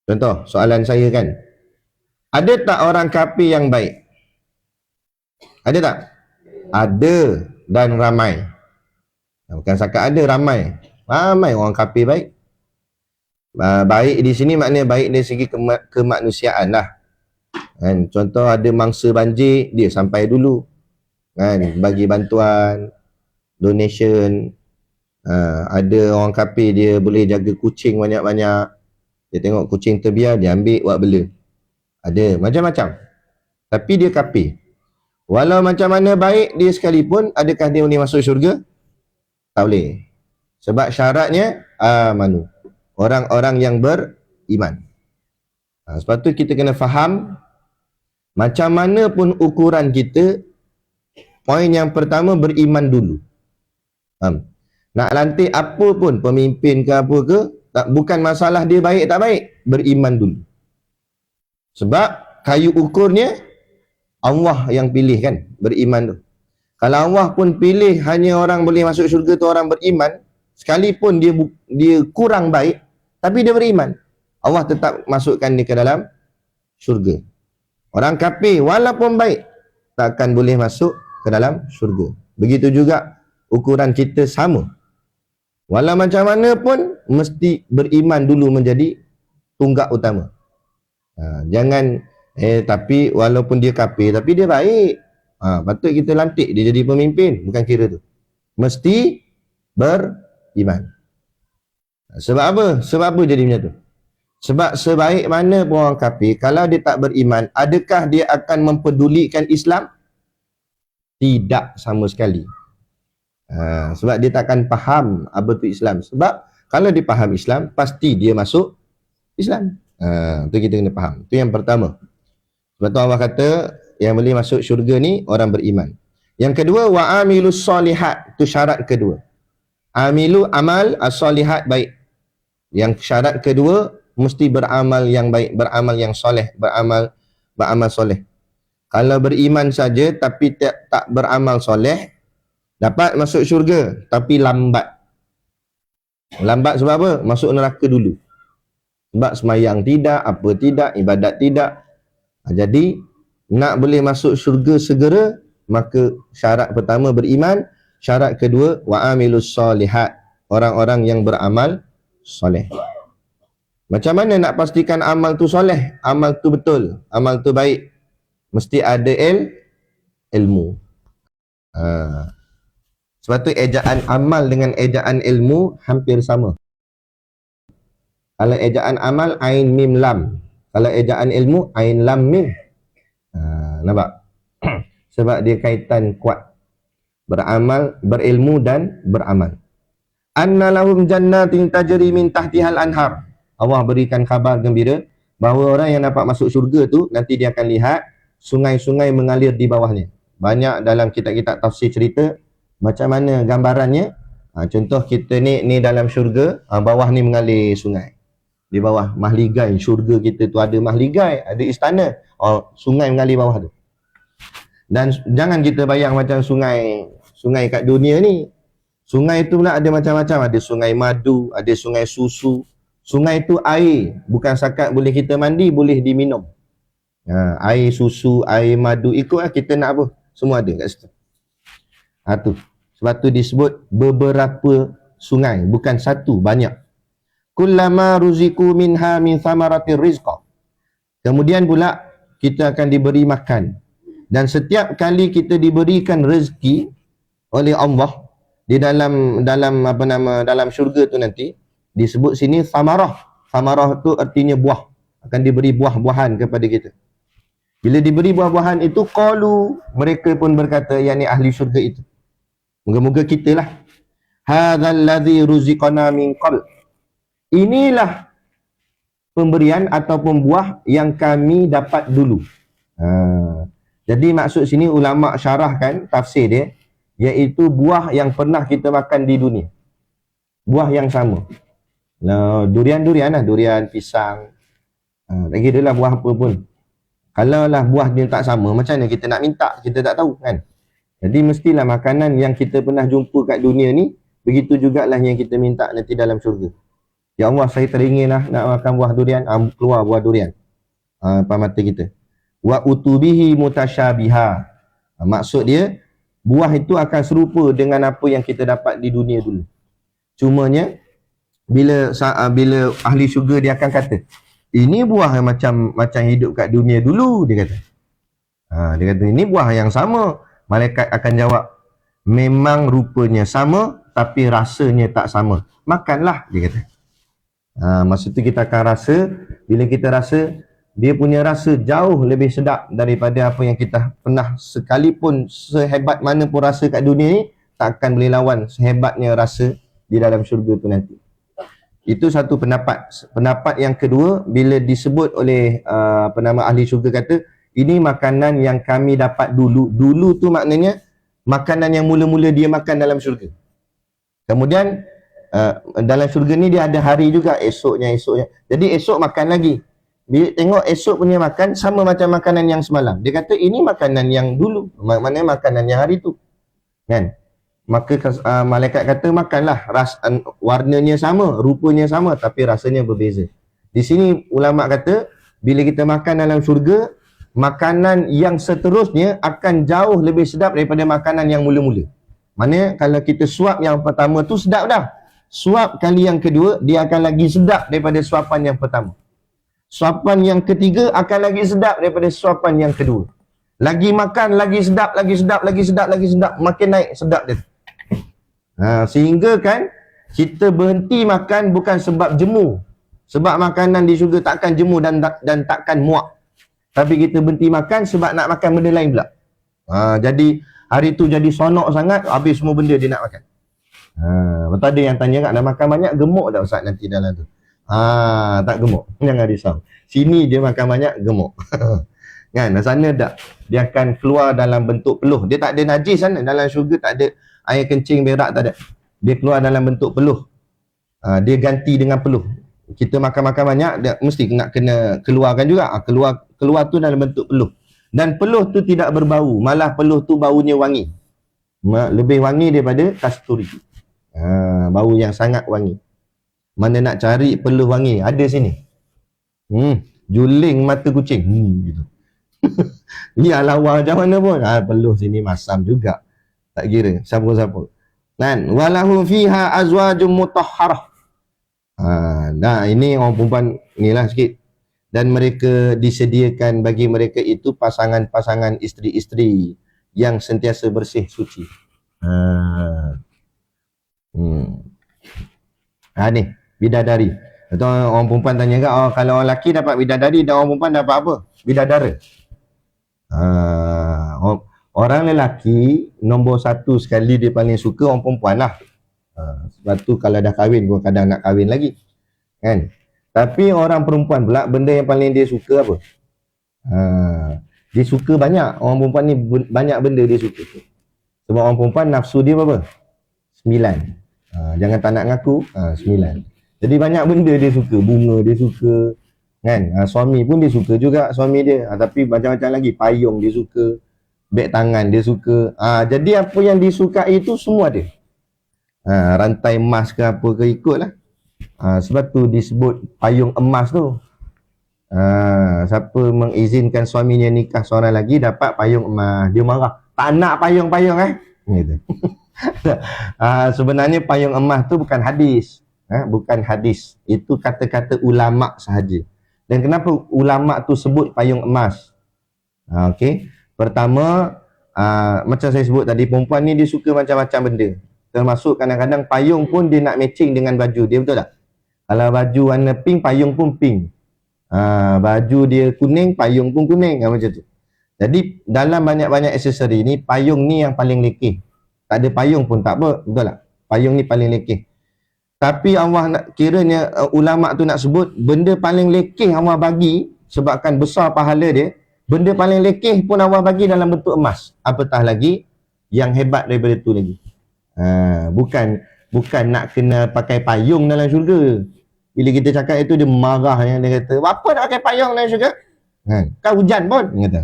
Contoh, soalan saya kan, ada tak orang kafir yang baik? Ada tak? Ada dan ramai. Bukan sakat ada, ramai. Ramai orang kafir baik. Baik di sini maknanya baik dari segi kemanusiaan lah. Kan? Contoh ada mangsa banjir, dia sampai dulu. Kan? Bagi bantuan, donation. Ada orang kafir dia boleh jaga kucing banyak-banyak. Dia tengok kucing terbiar, dia ambil buat bela. Ada macam-macam. Tapi dia kafir. Walau macam mana baik dia sekalipun, adakah dia boleh masuk syurga? Tak boleh. Sebab syaratnya amanu. Orang-orang yang beriman. Sebab tu kita kena faham macam mana pun ukuran kita, poin yang pertama beriman dulu. Nak lantik apa pun, pemimpin ke apa ke, bukan masalah dia baik tak baik, beriman dulu. Sebab kayu ukurnya Allah yang pilih kan, beriman tu. Kalau Allah pun pilih hanya orang boleh masuk syurga tu orang beriman, sekalipun dia kurang baik, tapi dia beriman, Allah tetap masukkan dia ke dalam syurga. Orang kafir walaupun baik, takkan boleh masuk ke dalam syurga. Begitu juga ukuran kita sama. Walau macam mana pun, mesti beriman dulu menjadi tunggak utama. Jangan, tapi walaupun dia kafir, tapi dia baik. Patut kita lantik dia jadi pemimpin. Bukan kira tu. Mesti beriman. Sebab apa? Sebab apa jadi macam tu? Sebab sebaik mana pun orang kafir, kalau dia tak beriman, adakah dia akan mempedulikan Islam? Tidak sama sekali. Sebab dia takkan faham apa tu Islam. Sebab kalau dia faham Islam, pasti dia masuk Islam. Tu kita kena faham. Tu yang pertama. Sebab tu Allah kata yang boleh masuk syurga ni orang beriman. Yang kedua, wa amilus solihat. Tu syarat kedua. Amilu amal as-solihat baik. Yang syarat kedua, mesti beramal yang baik, beramal yang soleh, beramal soleh. Kalau beriman saja tapi tak beramal soleh, dapat masuk syurga tapi lambat. Lambat sebab apa? Masuk neraka dulu. Sebab semayang tidak, apa tidak, ibadat tidak. Jadi nak boleh masuk syurga segera, maka syarat pertama beriman, syarat kedua wa amilus solihat, orang-orang yang beramal soleh. Macam mana nak pastikan amal tu soleh, amal tu betul, amal tu baik? Mesti ada ilmu. Sebab tu ejaan amal dengan ejaan ilmu hampir sama. Kalau ejaan amal ain mim lam, kalau ejaan ilmu ain lam mim. Nampak? Sebab dia kaitan kuat. Beramal, berilmu dan beramal. Anna lahum jannatin tajri min tahtihal anhar. Allah berikan khabar gembira bahawa orang yang dapat masuk syurga tu nanti dia akan lihat sungai-sungai mengalir di bawahnya. Banyak dalam kitab-kitab tafsir cerita macam mana gambarannya. Contoh kita ni dalam syurga, bawah ni mengalir sungai. Di bawah mahligai syurga kita tu ada mahligai, ada istana. Sungai mengalir bawah tu. Dan jangan kita bayang macam sungai kat dunia ni. Sungai tu pula ada macam-macam. Ada sungai madu, ada sungai susu. Sungai tu air, bukan sakat boleh kita mandi, boleh diminum. Air susu, air madu, ikutlah kita nak apa. Semua ada kat situ. Tu. Sebab tu disebut beberapa sungai, bukan satu, banyak. Kullama ruziku minha min thamaratir rizqa. Kemudian pula kita akan diberi makan. Dan setiap kali kita diberikan rezeki oleh Allah di dalam syurga tu nanti disebut sini samarah. Samarah tu artinya buah. Akan diberi buah-buahan kepada kita. Bila diberi buah-buahan itu, qalu, mereka pun berkata, yakni ahli syurga itu. Moga-moga kita lah. Hadzal ladzi ruziqana min qabl. Inilah pemberian ataupun buah yang kami dapat dulu. Jadi maksud sini ulama syarahkan tafsir dia, iaitu buah yang pernah kita makan di dunia. Buah yang sama. Durian-durian lah, durian, pisang. Tak kira lah buah apa pun. Kalau lah buah dia tak sama, macam mana kita nak minta? Kita tak tahu kan. Jadi mestilah makanan yang kita pernah jumpa kat dunia ni, begitu jugalah yang kita minta nanti dalam syurga. Ya Allah, saya teringin nak makan buah durian, keluar buah durian depan mata kita. Wa utubihi mutasyabiha. Maksud dia, buah itu akan serupa dengan apa yang kita dapat di dunia dulu. Cumanya bila ahli syurga dia akan kata, ini buah yang macam hidup kat dunia dulu, dia kata. Dia kata ini buah yang sama. Malaikat akan jawab, memang rupanya sama tapi rasanya tak sama. Makanlah, dia kata. Maksud tu kita akan rasa, bila kita rasa, dia punya rasa jauh lebih sedap daripada apa yang kita pernah, sekalipun sehebat mana pun rasa kat dunia ni, tak akan boleh lawan sehebatnya rasa di dalam syurga tu nanti. Itu satu pendapat. Pendapat yang kedua, bila disebut oleh ahli syurga kata, ini makanan yang kami dapat dulu. Dulu tu maknanya makanan yang mula-mula dia makan dalam syurga. Kemudian dalam syurga ni dia ada hari juga, esoknya. Jadi esok makan lagi. Bila tengok esok punya makan sama macam makanan yang semalam. Dia kata ini makanan yang dulu, maknanya makanan yang hari tu. Kan? Maka malaikat kata makanlah, warnanya sama, rupanya sama tapi rasanya berbeza. Di sini ulama kata bila kita makan dalam syurga, makanan yang seterusnya akan jauh lebih sedap daripada makanan yang mula-mula. Maknanya kalau kita suap yang pertama tu sedap dah. Suap kali yang kedua dia akan lagi sedap daripada suapan yang pertama. Suapan yang ketiga akan lagi sedap daripada suapan yang kedua. Lagi makan, lagi sedap, makin naik sedap dia. Sehingga kan, kita berhenti makan bukan sebab jemu. Sebab makanan di syurga takkan jemu dan takkan muak. Tapi kita berhenti makan sebab nak makan benda lain pula. Jadi, hari tu jadi sonok sangat, habis semua benda dia nak makan. Betul ada yang tanya kat, nak makan banyak, gemuk tak Ustaz nanti dalam tu? Tak gemuk, jangan risau. Sini dia makan banyak, gemuk. Kan, sana tak, dia akan keluar dalam bentuk peluh. Dia tak ada najis sana, dalam syurga tak ada air kencing, berak, tak ada. Dia keluar dalam bentuk peluh. Dia ganti dengan peluh. Kita makan-makan banyak, dia mesti nak kena keluarkan juga. Keluar tu dalam bentuk peluh. Dan peluh tu tidak berbau, malah peluh tu baunya wangi. Lebih wangi daripada kasturi. Bau yang sangat wangi. Mana nak cari peluh wangi? Ada sini. Juling mata kucing. Gitu. Ya lawa macam mana pun. Peluh sini masam juga. Tak kira siapa-siapa. Kan? Walahum fiha azwajum mutahharah. Nah, ini orang perempuan inilah sikit. Dan mereka disediakan bagi mereka itu pasangan-pasangan isteri-isteri yang sentiasa bersih suci. Ni bidadari. Atau orang perempuan tanya kat, kalau orang lelaki dapat bidadari dan orang perempuan dapat apa? Bidadara. Orang lelaki nombor satu sekali dia paling suka orang perempuan lah. Sebab tu kalau dah kahwin pun kadang nak kahwin lagi. Kan? Tapi orang perempuan pula benda yang paling dia suka apa? Dia suka banyak. Orang perempuan ni banyak benda dia suka. Sebab orang perempuan nafsu dia berapa? 9. Jangan tak nak ngaku. 9. Jadi banyak benda dia suka. Bunga dia suka. Kan? Suami pun dia suka juga suami dia. Tapi macam-macam lagi. Payung dia suka. Beg tangan dia suka. Jadi apa yang disukai itu semua dia. Rantai emas ke apa ke ikutlah. Sebab tu disebut payung emas tu. Siapa mengizinkan suaminya nikah seorang lagi dapat payung emas. Dia marah. Tak nak payung-payung gitu. Sebenarnya payung emas tu bukan hadis. Bukan hadis. Itu kata-kata ulama sahaja. Dan kenapa ulama tu sebut payung emas? Okey. Pertama, macam saya sebut tadi, perempuan ni dia suka macam-macam benda. Termasuk kadang-kadang payung pun dia nak matching dengan baju dia, betul tak? Kalau baju warna pink, payung pun pink. Baju dia kuning, payung pun kuning. Macam tu. Jadi dalam banyak-banyak aksesori ni, payung ni yang paling lekeh. Tak ada payung pun tak apa, betul tak? Payung ni paling lekeh. Tapi Allah nak, kiranya ulama tu nak sebut benda paling lekeh Allah bagi sebabkan besar pahala dia, benda paling lekeh pun Allah bagi dalam bentuk emas. Apatah lagi yang hebat daripada tu lagi. Bukan nak kena pakai payung dalam syurga. Bila kita cakap itu dia marah, dia kata, "Apa nak pakai payung dalam syurga? Kau hujan pun," dia kata.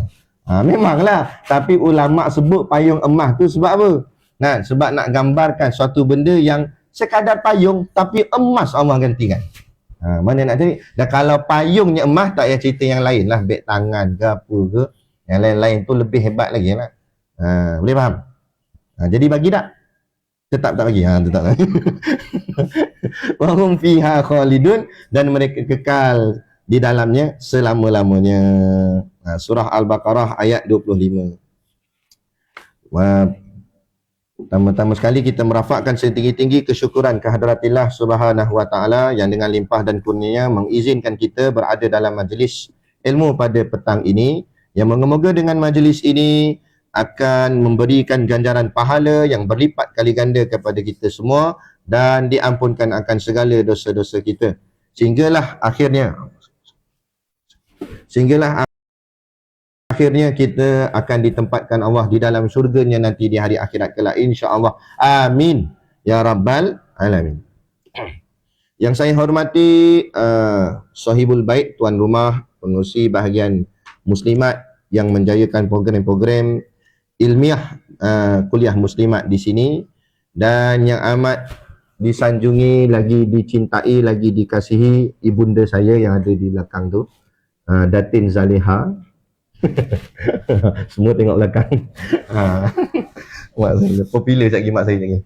Memanglah, tapi ulama sebut payung emas tu sebab apa? Sebab nak gambarkan suatu benda yang sekadar payung tapi emas Allah gantikan. Mana nak cari? Dan kalau payungnya emas, tak payah cerita yang lain lah, beg tangan ke apa ke, yang lain-lain tu lebih hebat lagi lah. Boleh faham? Jadi bagi tak? Tetap tak bagi. Tetap tak. Wahum fiha khalidun, dan mereka kekal di dalamnya selama-lamanya. Surah Al-Baqarah ayat 25. Pertama-tama sekali kita merafakkan setinggi-tinggi kesyukuran kehadaratillah subhanahu wa ta'ala yang dengan limpah dan kurnia mengizinkan kita berada dalam majlis ilmu pada petang ini, yang moga-moga dengan majlis ini akan memberikan ganjaran pahala yang berlipat kali ganda kepada kita semua dan diampunkan akan segala dosa-dosa kita, sehinggalah akhirnya kita akan ditempatkan Allah di dalam syurganya nanti di hari akhirat kelak, insya-Allah. Amin ya rabbal alamin. Yang saya hormati sahibul bait, tuan rumah, pengurusi bahagian muslimat yang menjayakan program-program ilmiah kuliah muslimat di sini, dan yang amat disanjungi, lagi dicintai, lagi dikasihi ibunda saya yang ada di belakang tu, Datin Zaliha. Semua tengok belakang. Mak saya popular sekali, mak saya ni.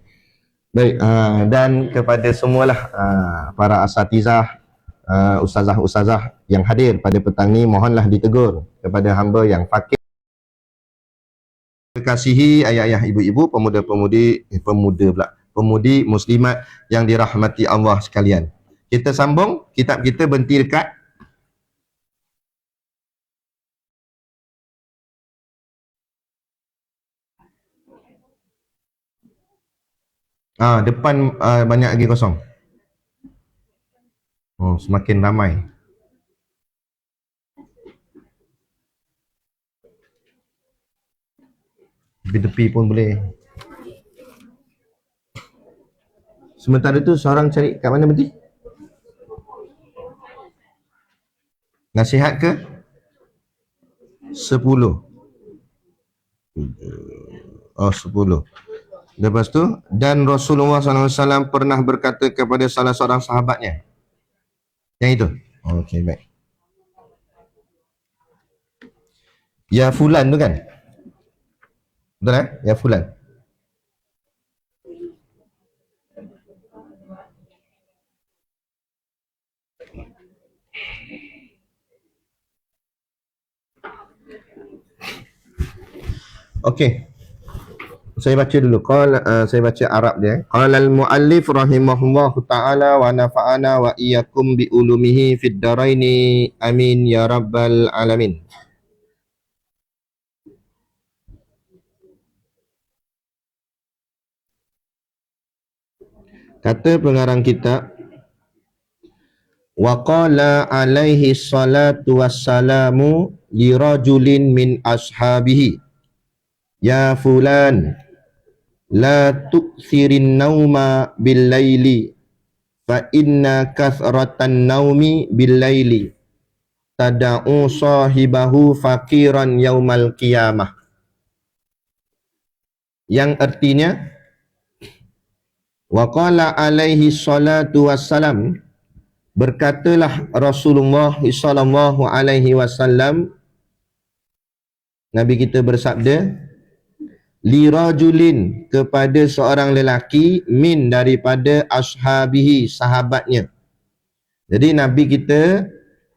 Baik, dan kepada semualah para asatizah, ustazah-ustazah yang hadir pada petang ni, mohonlah ditegur kepada hamba yang fakir. Kasihi ayah-ayah, ibu-ibu, pemudi muslimat yang dirahmati Allah sekalian. Kita sambung kitab kita, berhenti dekat depan, banyak lagi kosong. Semakin ramai. Tepi-tepi pun boleh. Sementara tu seorang cari kat mana berhenti? Nasihat ke 10. 10. Lepas tu, dan Rasulullah SAW pernah berkata kepada salah seorang sahabatnya. Yang itu. Okey, baik. Ya fulan tu kan? Betul Ya fulan. Okey. Saya baca dulu. Saya baca Arab dia. Qala al-muallif rahimahullahu ta'ala wa nafa'ana wa iyyakum bi ulumihi fid daraini. Amin ya rabbal alamin. Kata pengarang kitab, wa qala alaihi salatu wassalamu li rajulin min ashabihi, ya fulan la tuksirin nauma bil laili fa inna kathratan naumi bil laili tada'u sahibahu faqiran yaumal qiyamah. Yang artinya, wa qala alaihi salatu wassalam, berkatalah Rasulullah sallallahu alaihi wasallam, Nabi kita bersabda, li rajulin, kepada seorang lelaki, min, daripada ashabihi, sahabatnya. Jadi Nabi kita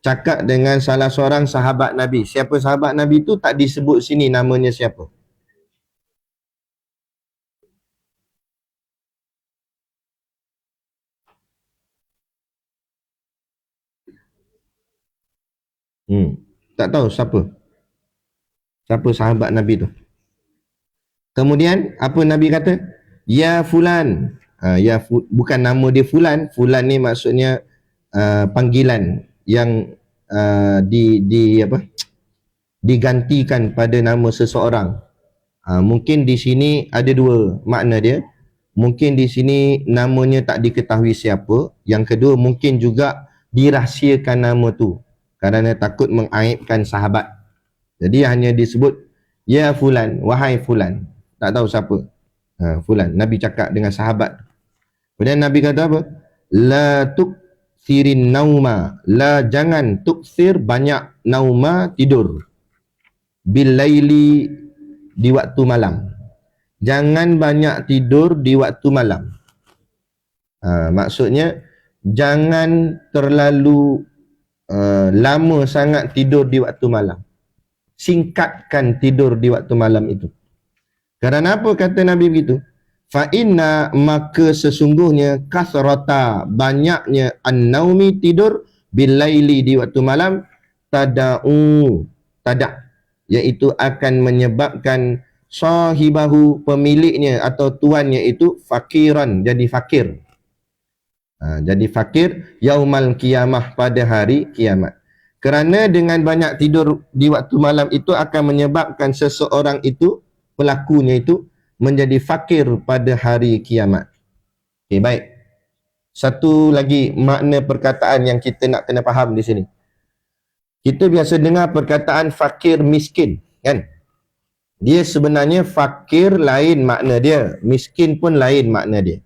cakap dengan salah seorang sahabat Nabi. Siapa sahabat Nabi tu tak disebut sini namanya siapa. Tak tahu siapa sahabat Nabi tu. Kemudian apa Nabi kata? Ya fulan. Bukan nama dia fulan. Fulan ni maksudnya panggilan yang digantikan pada nama seseorang. Mungkin di sini ada dua makna dia. Mungkin di sini namanya tak diketahui siapa. Yang kedua, mungkin juga dirahsiakan nama tu kerana takut mengaibkan sahabat. Jadi hanya disebut ya fulan, wahai fulan. Tak tahu siapa. Fulan. Nabi cakap dengan sahabat. Kemudian Nabi kata apa? La tuksirin nauma, jangan tuksir banyak nauma tidur, bil laili di waktu malam. Jangan banyak tidur di waktu malam. Maksudnya jangan terlalu lama sangat tidur di waktu malam. Singkatkan tidur di waktu malam itu. Kerana apa kata Nabi begitu? Fa inna, maka sesungguhnya kasrata, banyaknya an-naumi tidur, bil laili di waktu malam, tadak, iaitu akan menyebabkan sahibahu, pemiliknya atau tuannya itu fakiran, jadi fakir. Jadi fakir yaumal qiyamah, pada hari kiamat. Kerana dengan banyak tidur di waktu malam itu akan menyebabkan seseorang itu, pelakunya itu, menjadi fakir pada hari kiamat. Okey, baik. Satu lagi makna perkataan yang kita nak kena faham di sini. Kita biasa dengar perkataan fakir miskin, kan? Dia sebenarnya fakir lain makna dia, miskin pun lain makna dia.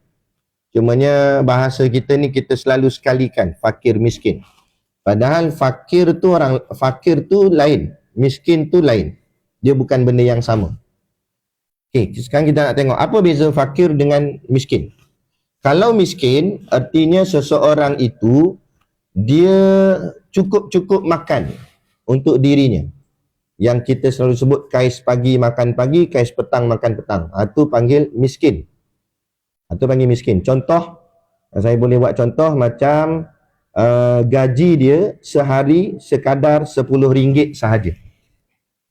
Cumanya bahasa kita ni kita selalu sekalikan fakir miskin. Padahal fakir tu lain, miskin tu lain. Dia bukan benda yang sama. Okey, sekarang kita nak tengok apa beza fakir dengan miskin. Kalau miskin, artinya seseorang itu dia cukup-cukup makan untuk dirinya. Yang kita selalu sebut kais pagi makan pagi, kais petang makan petang. Itu panggil miskin. Itu panggil miskin. Contoh, saya boleh buat contoh macam gaji dia sehari sekadar RM10 sahaja.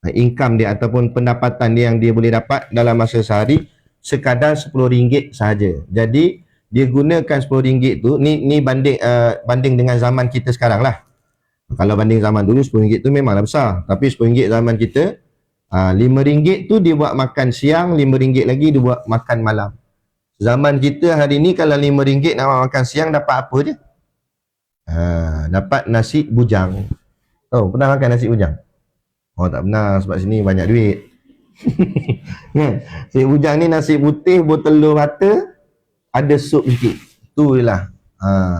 Income dia ataupun pendapatan dia yang dia boleh dapat dalam masa sehari sekadar RM10 sahaja. Jadi dia gunakan RM10 tu, ni banding dengan zaman kita sekarang lah. Kalau banding zaman dulu RM10 tu memanglah besar, tapi RM10 zaman kita, RM5 tu dia buat makan siang, RM5 lagi dia buat makan malam. Zaman kita hari ni kalau RM5 nak makan siang dapat apa je? Dapat nasi bujang. Oh, pernah makan nasi bujang? Oh, tak pernah sebab sini banyak duit. Nasi bujang ni nasi putih, bertelur mata, ada sup sikit. Tu je lah.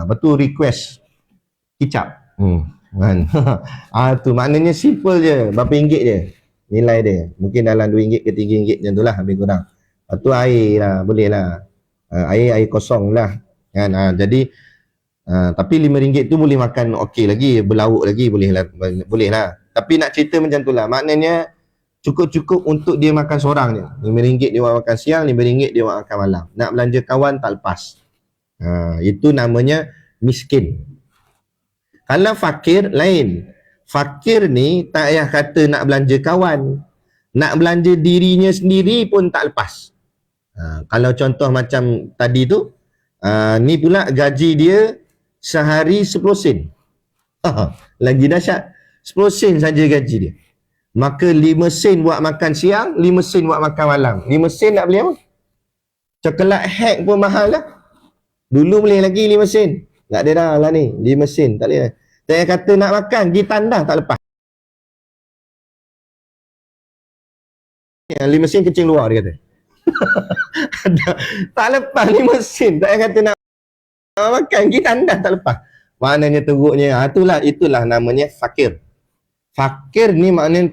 Betul request kicap. Kan? Tu maknanya simple je. Berapa ringgit je nilai dia. Mungkin dalam RM2 ke RM3 macam tu lah, lebih kurang. Lepas tu air lah, boleh lah. Air kosong lah. Kan? Jadi tapi RM5 tu boleh makan okey lagi, berlauk lagi, boleh lah. Tapi nak cerita macam tu lah. Maknanya cukup-cukup untuk dia makan seorang je. RM5 dia buat makan siang, RM5 dia buat makan malam. Nak belanja kawan tak lepas. Itu namanya miskin. Kalau fakir lain. Fakir ni tak payah kata nak belanja kawan. Nak belanja dirinya sendiri pun tak lepas. Kalau contoh macam tadi tu, ni pula gaji dia sehari 10 sen. Lagi dahsyat. 10 sen saja gaji dia. Maka 5 sen buat makan siang, 5 sen buat makan malam. 5 sen nak beli apa? Coklat hack pun mahal lah. Dulu boleh lagi 5 sen. Tak ada dah lah ni. 5 sen tak boleh. Saya kata nak makan, pergi tandas tak lepas. 5 sen kecil luar dia kata. Tak lepas 5 sen. Tak payah kata nak makan, pergi tandas tak lepas. Maknanya teruknya. Itulah namanya fakir. Fakir ni maknanya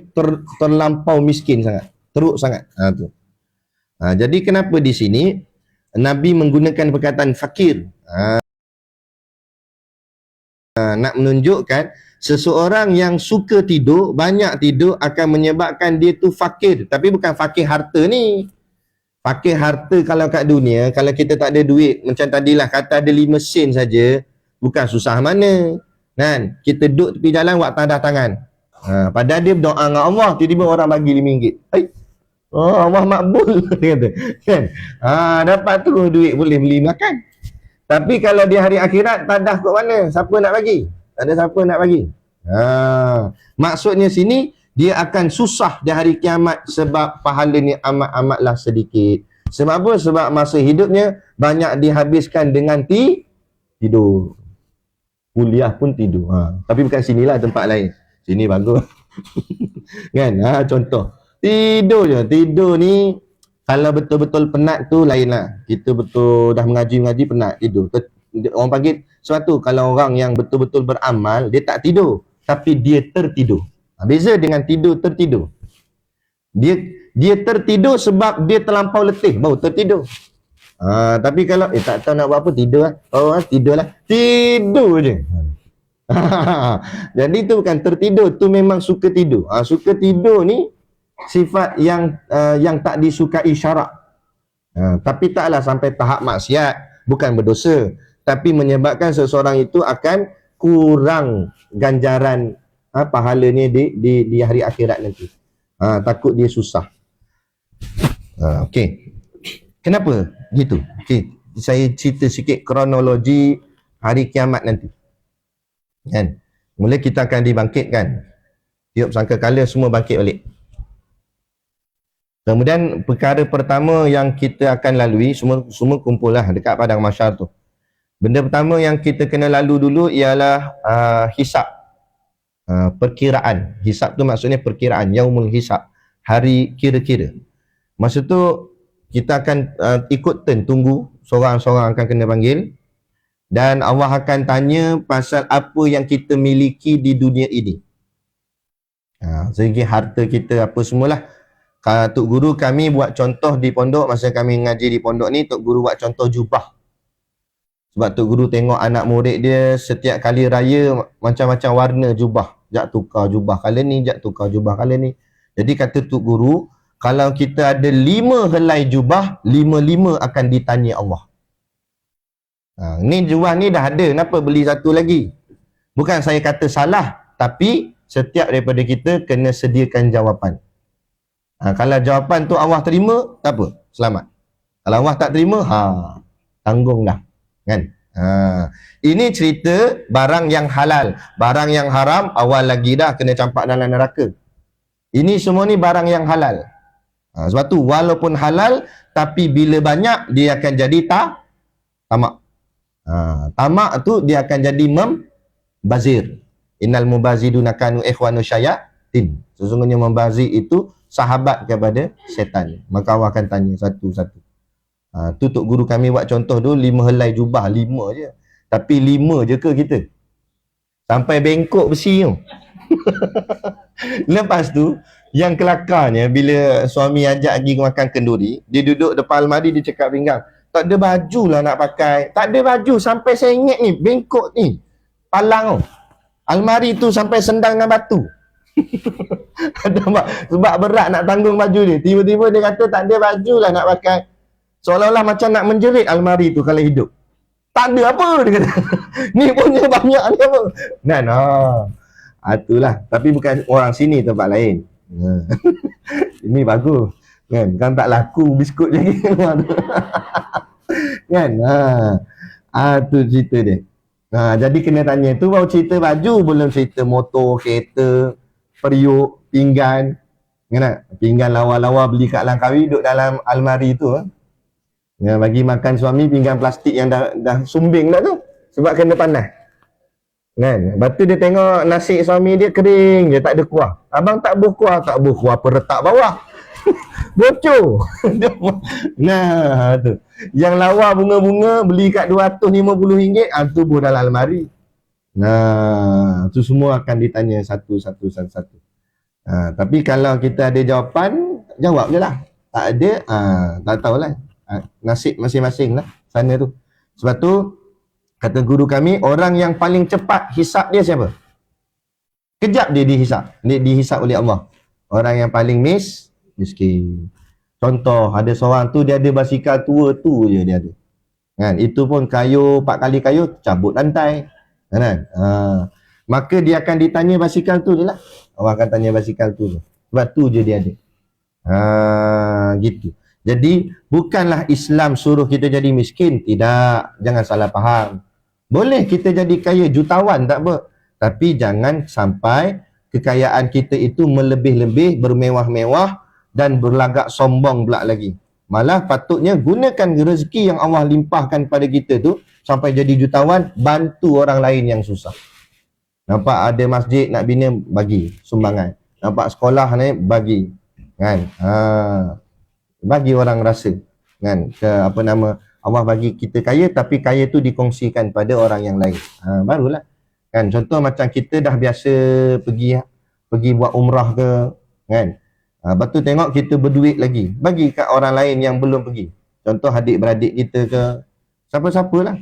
terlampau miskin sangat. Teruk sangat. Jadi kenapa di sini Nabi menggunakan perkataan fakir? Nak menunjukkan seseorang yang suka tidur, banyak tidur akan menyebabkan dia tu fakir. Tapi bukan fakir harta ni. Fakir harta kalau kat dunia, kalau kita tak ada duit, macam tadilah kata ada 5 sen saja, bukan susah mana. Kan? Kita duduk tepi jalan buat tanda tangan. Padahal dia berdoa dengan Allah, tiba-tiba orang bagi RM5. Allah makbul. Dia kata. Kan? Dapat terus duit boleh beli makan. Tapi kalau di hari akhirat, tadah kot mana? Siapa nak bagi? Tak ada siapa nak bagi. Maksudnya sini, dia akan susah di hari kiamat sebab pahalanya amat-amatlah sedikit. Sebab apa? Sebab masa hidupnya banyak dihabiskan dengan tidur. Kuliah pun tidur. Tapi bukan sinilah, tempat lain. Sini bagus. Kan? Contoh. Tidur je. Tidur ni kalau betul-betul penat tu lain lah. Kita betul dah mengaji penat tidur. orang panggil suatu, kalau orang yang betul-betul beramal, dia tak tidur, tapi dia tertidur. Beza dengan tidur tertidur. Dia tertidur sebab dia terlampau letih, baru tertidur. Tapi kalau tak tahu nak buat apa, tidur lah. Tidur lah. Tidur je. Jadi tu bukan tertidur, tu memang suka tidur. Suka tidur ni sifat yang tak disukai syarak. Tapi taklah sampai tahap maksiat, bukan berdosa, tapi menyebabkan seseorang itu akan kurang ganjaran pahalanya di hari akhirat nanti. Takut dia susah. Okey. Kenapa gitu? Okey, saya cerita sikit kronologi hari kiamat nanti. Kan? Mula kita akan dibangkitkan. Tiup sangkakala semua bangkit balik. Kemudian perkara pertama yang kita akan lalui, semua kumpullah dekat padang mahsyar tu. Benda pertama yang kita kena lalu dulu ialah hisab. Perkiraan. Hisab tu maksudnya perkiraan, yaumul hisab, hari kira-kira. Masa tu kita akan ikut turn, tunggu, seorang-seorang akan kena panggil, dan Allah akan tanya pasal apa yang kita miliki di dunia ini. Segi harta kita apa semualah. Tok Guru kami buat contoh di pondok, masa kami ngaji di pondok ni, Tok Guru buat contoh jubah. Sebab Tok Guru tengok anak murid dia setiap kali raya macam-macam warna jubah. Jak tukar jubah kali ni, jak tukar jubah kali ni. Jadi kata Tok Guru, kalau kita ada 5 helai jubah, 5-5 akan ditanya Allah. Ni jubah ni dah ada, kenapa beli satu lagi? Bukan saya kata salah, tapi setiap daripada kita kena sediakan jawapan. Kalau jawapan tu Allah terima, tak apa, selamat. Kalau Allah tak terima, tanggung dah. Kan? Ini cerita barang yang halal. Barang yang haram, awal lagi dah kena campak dalam neraka. Ini semua ni barang yang halal. Sebab tu walaupun halal, tapi bila banyak dia akan jadi tamak. Tamak tu dia akan jadi membazir. Innal mubaziduna kanu ikhwanu syayatin. Sesungguhnya membazir itu sahabat kepada syaitan. Maka Allah akan tanya satu-satu. Tu Tok Guru kami buat contoh tu, 5 helai jubah, 5 je. Tapi 5 je ke kita? Sampai bengkok besi tu. Lepas tu yang kelakarnya, bila suami ajak pergi makan kenduri, dia duduk depan almari, dia cakap pinggang, tak ada baju lah nak pakai. Tak ada baju, sampai saya ingat ni, bengkok ni, palang tu. Almari tu sampai sendang dengan batu. Sebab berat nak tanggung baju dia. Tiba-tiba dia kata tak ada baju lah nak pakai. Seolah-olah macam nak menjerit almari tu kalau hidup. Tak ada apa, dia kata. Ni punya banyak ni apa. Kan, itulah. Tapi bukan orang sini, tempat lain. Ini bagus. Kan tak laku biskut lagi. Kan? Tu cerita dia. Jadi kena tanya tu, baru cerita baju, belum cerita motor, kereta, periuk, pinggan. Kan? Pinggan lawa-lawa beli kat Langkawi, duduk dalam almari tu. Bagi makan suami pinggan plastik yang dah sumbing dah tu. Sebab kena panas. Kan? Lepas tu dia tengok nasi suami dia kering je, tak ada kuah. Abang tak buh kuah, apa retak bawah. Bocor. Nah, tu. Yang lawa bunga-bunga beli kat RM250, tu buh dalam almari. Nah, tu semua akan ditanya satu-satu. Tapi kalau kita ada jawapan, jawab je lah. Tak ada, tak tahulah. Nasib masing-masing lah sana tu. Sebab tu kata guru kami, orang yang paling cepat hisap dia siapa? Kejap dia dihisap oleh Allah. Orang yang paling miskin. Contoh, ada seorang tu dia ada basikal tua tu je dia ada. Kan? Itu pun kayu, 4 kali kayu, cabut lantai. Kan? Maka dia akan ditanya basikal tu je lah. Orang akan tanya basikal tu je. Sebab tu je dia ada. Gitu. Jadi, bukanlah Islam suruh kita jadi miskin. Tidak. Jangan salah faham. Boleh kita jadi kaya, jutawan, tak apa. Tapi jangan sampai kekayaan kita itu melebih-lebih, bermewah-mewah dan berlagak sombong pula lagi. Malah patutnya gunakan rezeki yang Allah limpahkan pada kita tu sampai jadi jutawan, bantu orang lain yang susah. Nampak ada masjid nak bina, bagi sumbangan. Nampak sekolah ni, bagi. Kan? Bagi orang rasa. Kan? Allah bagi kita kaya, tapi kaya tu dikongsikan pada orang yang lain. Barulah. Kan, contoh macam kita dah biasa pergi buat umrah ke, kan. Lepas tu tengok kita berduit lagi, bagi kat orang lain yang belum pergi. Contoh adik-beradik kita ke, siapa-siapalah.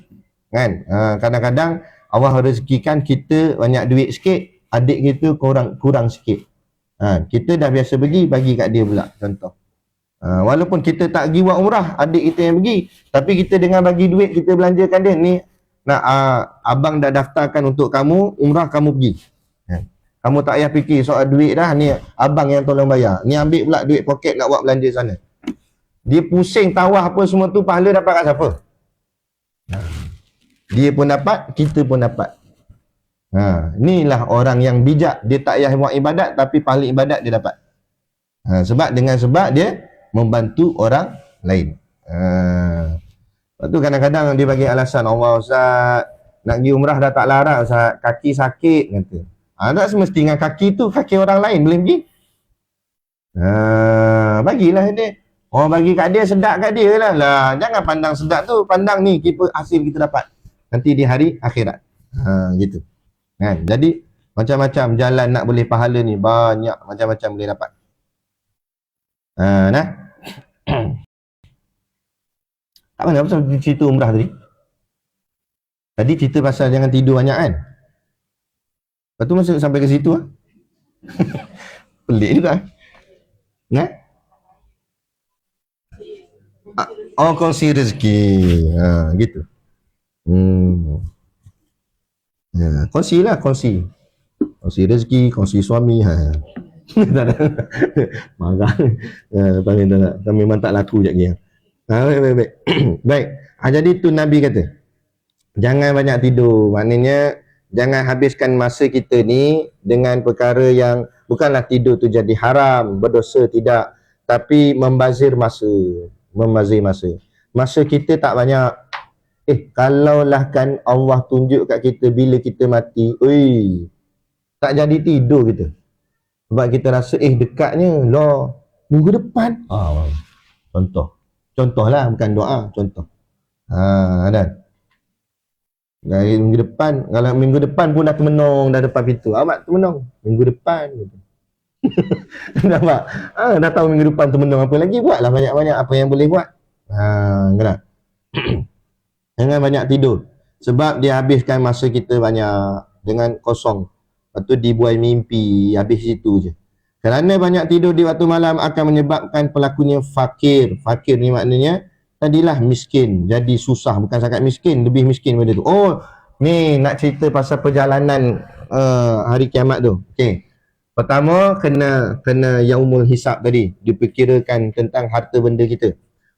Kan. Kadang-kadang Allah rezekikan kita banyak duit sikit, adik kita kurang sikit. Kita dah biasa pergi, bagi kat dia pula, contoh. Walaupun kita tak pergi buat umrah, adik kita yang pergi, tapi kita dengan bagi duit, kita belanjakan dia, ni nak abang dah daftarkan untuk kamu umrah, kamu pergi. Kamu tak payah fikir soal duit dah, ni abang yang tolong bayar. Ni ambil pula duit poket nak buat belanja sana. Dia pusing tawah apa semua tu, pahala dapat kat siapa? Dia pun dapat, kita pun dapat. Inilah orang yang bijak. Dia tak payah buat ibadat, tapi pahala ibadat dia dapat. Sebab dia membantu orang lain. Lepas tu kadang-kadang dia bagi alasan, Allah Ustaz, nak pergi umrah dah tak larat Ustaz, kaki sakit, kata. Tak semestinya kaki tu kaki orang lain boleh pergi. Bagilah dia. Bagi kat dia, sedap kat dia lah. Jangan pandang sedap tu, pandang ni hasil kita dapat nanti di hari akhirat. Gitu. Kan? Jadi macam-macam jalan nak boleh pahala ni, banyak macam-macam boleh dapat. Nah. Tak mana pasal cerita umrah tadi. Tadi cerita pasal jangan tidur banyak kan. Lepas tu masuk sampai ke situ pelik juga. Nah. Kongsi rezeki. Gitu. Kongsi lah, kongsi. Kongsi rezeki, kongsi suami. Marah. Memang tak laku sekejap lagi. Baik. Baik. Jadi tu Nabi kata, jangan banyak tidur. Maknanya jangan habiskan masa kita ni dengan perkara yang bukanlah tidur tu jadi haram, berdosa, tidak, tapi membazir masa. Masa kita tak banyak. Kalaulah kan Allah tunjuk kat kita bila kita mati, tak jadi tidur kita. Sebab kita rasa dekatnya lah, minggu depan. Contohlah, bukan doa, contoh. Dan dari minggu depan, kalau minggu depan pun dah termenung dah depan pintu, amat termenung minggu depan gitu. Nampak? Dah tahu minggu depan termenung apa lagi, buatlah banyak-banyak apa yang boleh buat. Kena. Jangan banyak tidur, sebab dia habiskan masa kita banyak dengan kosong. Lepas tu dibuai mimpi, habis situ je. Kerana banyak tidur di waktu malam akan menyebabkan pelakunya fakir. Fakir ni maknanya tadilah miskin, jadi susah. Bukan sangat miskin, lebih miskin pada tu. Ni nak cerita pasal perjalanan hari kiamat tu. Okey. Pertama kena yaumul hisab tadi, diperkirakan tentang harta benda kita.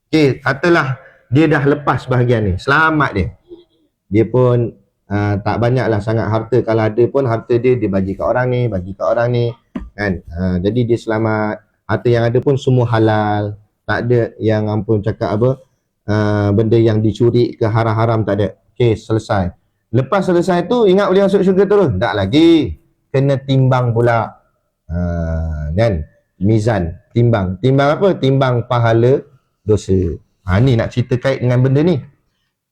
Okey, katalah dia dah lepas bahagian ni, selamat dia. Dia pun tak banyaklah sangat harta. Kalau ada pun harta dia bagi kat orang ni, bagi kat orang ni, kan. Jadi dia selamat. Harta yang ada pun semua halal. Tak ada yang ampun cakap apa, benda yang dicuri ke haram-haram, tak ada. Okey, selesai. Lepas selesai tu ingat boleh masuk syurga terus? Tak lagi. Kena timbang pula. Kan? Mizan, timbang. Timbang apa? Timbang pahala dosa. Ni nak cerita kait dengan benda ni.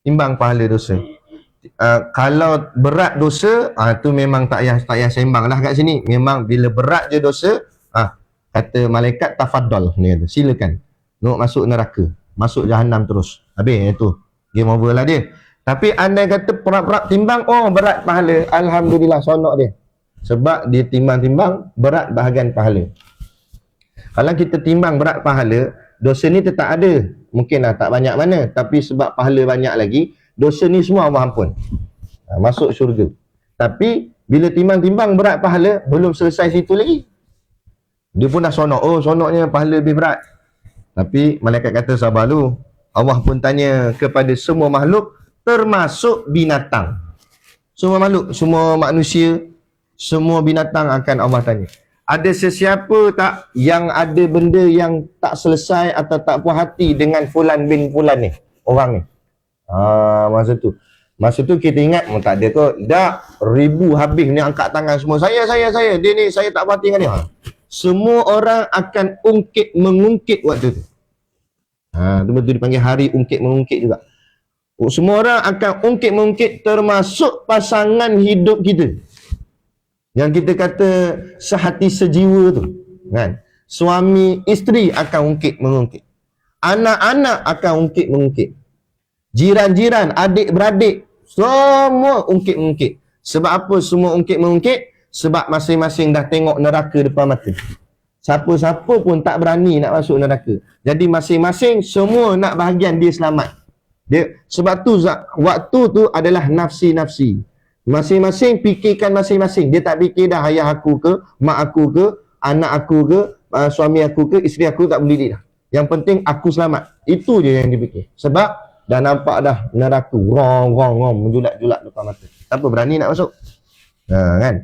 Timbang pahala dosa. Kalau berat dosa, tu memang tak payah sembang lah kat sini. Memang bila berat je dosa, kata malaikat tafaddal, ni kata, silakan. Nak masuk neraka, masuk jahanam terus. Habis tu, game over lah dia. Tapi andai kata perap-perap timbang, berat pahala, alhamdulillah, sonok dia. Sebab dia timbang-timbang berat bahagian pahala. Kalau kita timbang berat pahala, dosa ni tetap ada. Mungkinlah tak banyak mana, tapi sebab pahala banyak lagi, dosa ni semua Allah ampun. Masuk syurga. Tapi bila timbang-timbang berat pahala, belum selesai situ lagi. Dia pun dah sonok. Sonoknya pahala lebih berat. Tapi malaikat kata, sabar lu. Allah pun tanya kepada semua makhluk, termasuk binatang. Semua makhluk, semua manusia, semua binatang akan Allah tanya. Ada sesiapa tak yang ada benda yang tak selesai atau tak puas hati dengan fulan bin fulan ni, orang ni? Masa tu kita ingat, tak ada kot. Dah ribu habis ni angkat tangan semua. Saya. Dia ni saya tak puas hati dengan dia. Semua orang akan mengungkit waktu tu. Tu betul dipanggil hari ungkit mengungkit juga. Semua orang akan ungkit-ungkit, termasuk pasangan hidup kita. Yang kita kata sehati sejiwa tu. Kan? Suami isteri akan ungkit-mengungkit. Anak-anak akan ungkit-mengungkit. Jiran-jiran, adik-beradik, semua ungkit-mengungkit. Sebab apa semua ungkit-mengungkit? Sebab masing-masing dah tengok neraka depan mata. Siapa-siapa pun tak berani nak masuk neraka. Jadi masing-masing semua nak bahagian dia selamat. Sebab tu waktu tu adalah nafsi-nafsi. Masing-masing fikirkan masing-masing. Dia tak fikir dah ayah aku ke, mak aku ke, anak aku ke, suami aku ke, isteri aku tak peduli dah. Yang penting aku selamat. Itu je yang dia fikir. Sebab dah nampak dah neraka. Rong, menjulat-julat depan mata. Siapa berani nak masuk? Kan?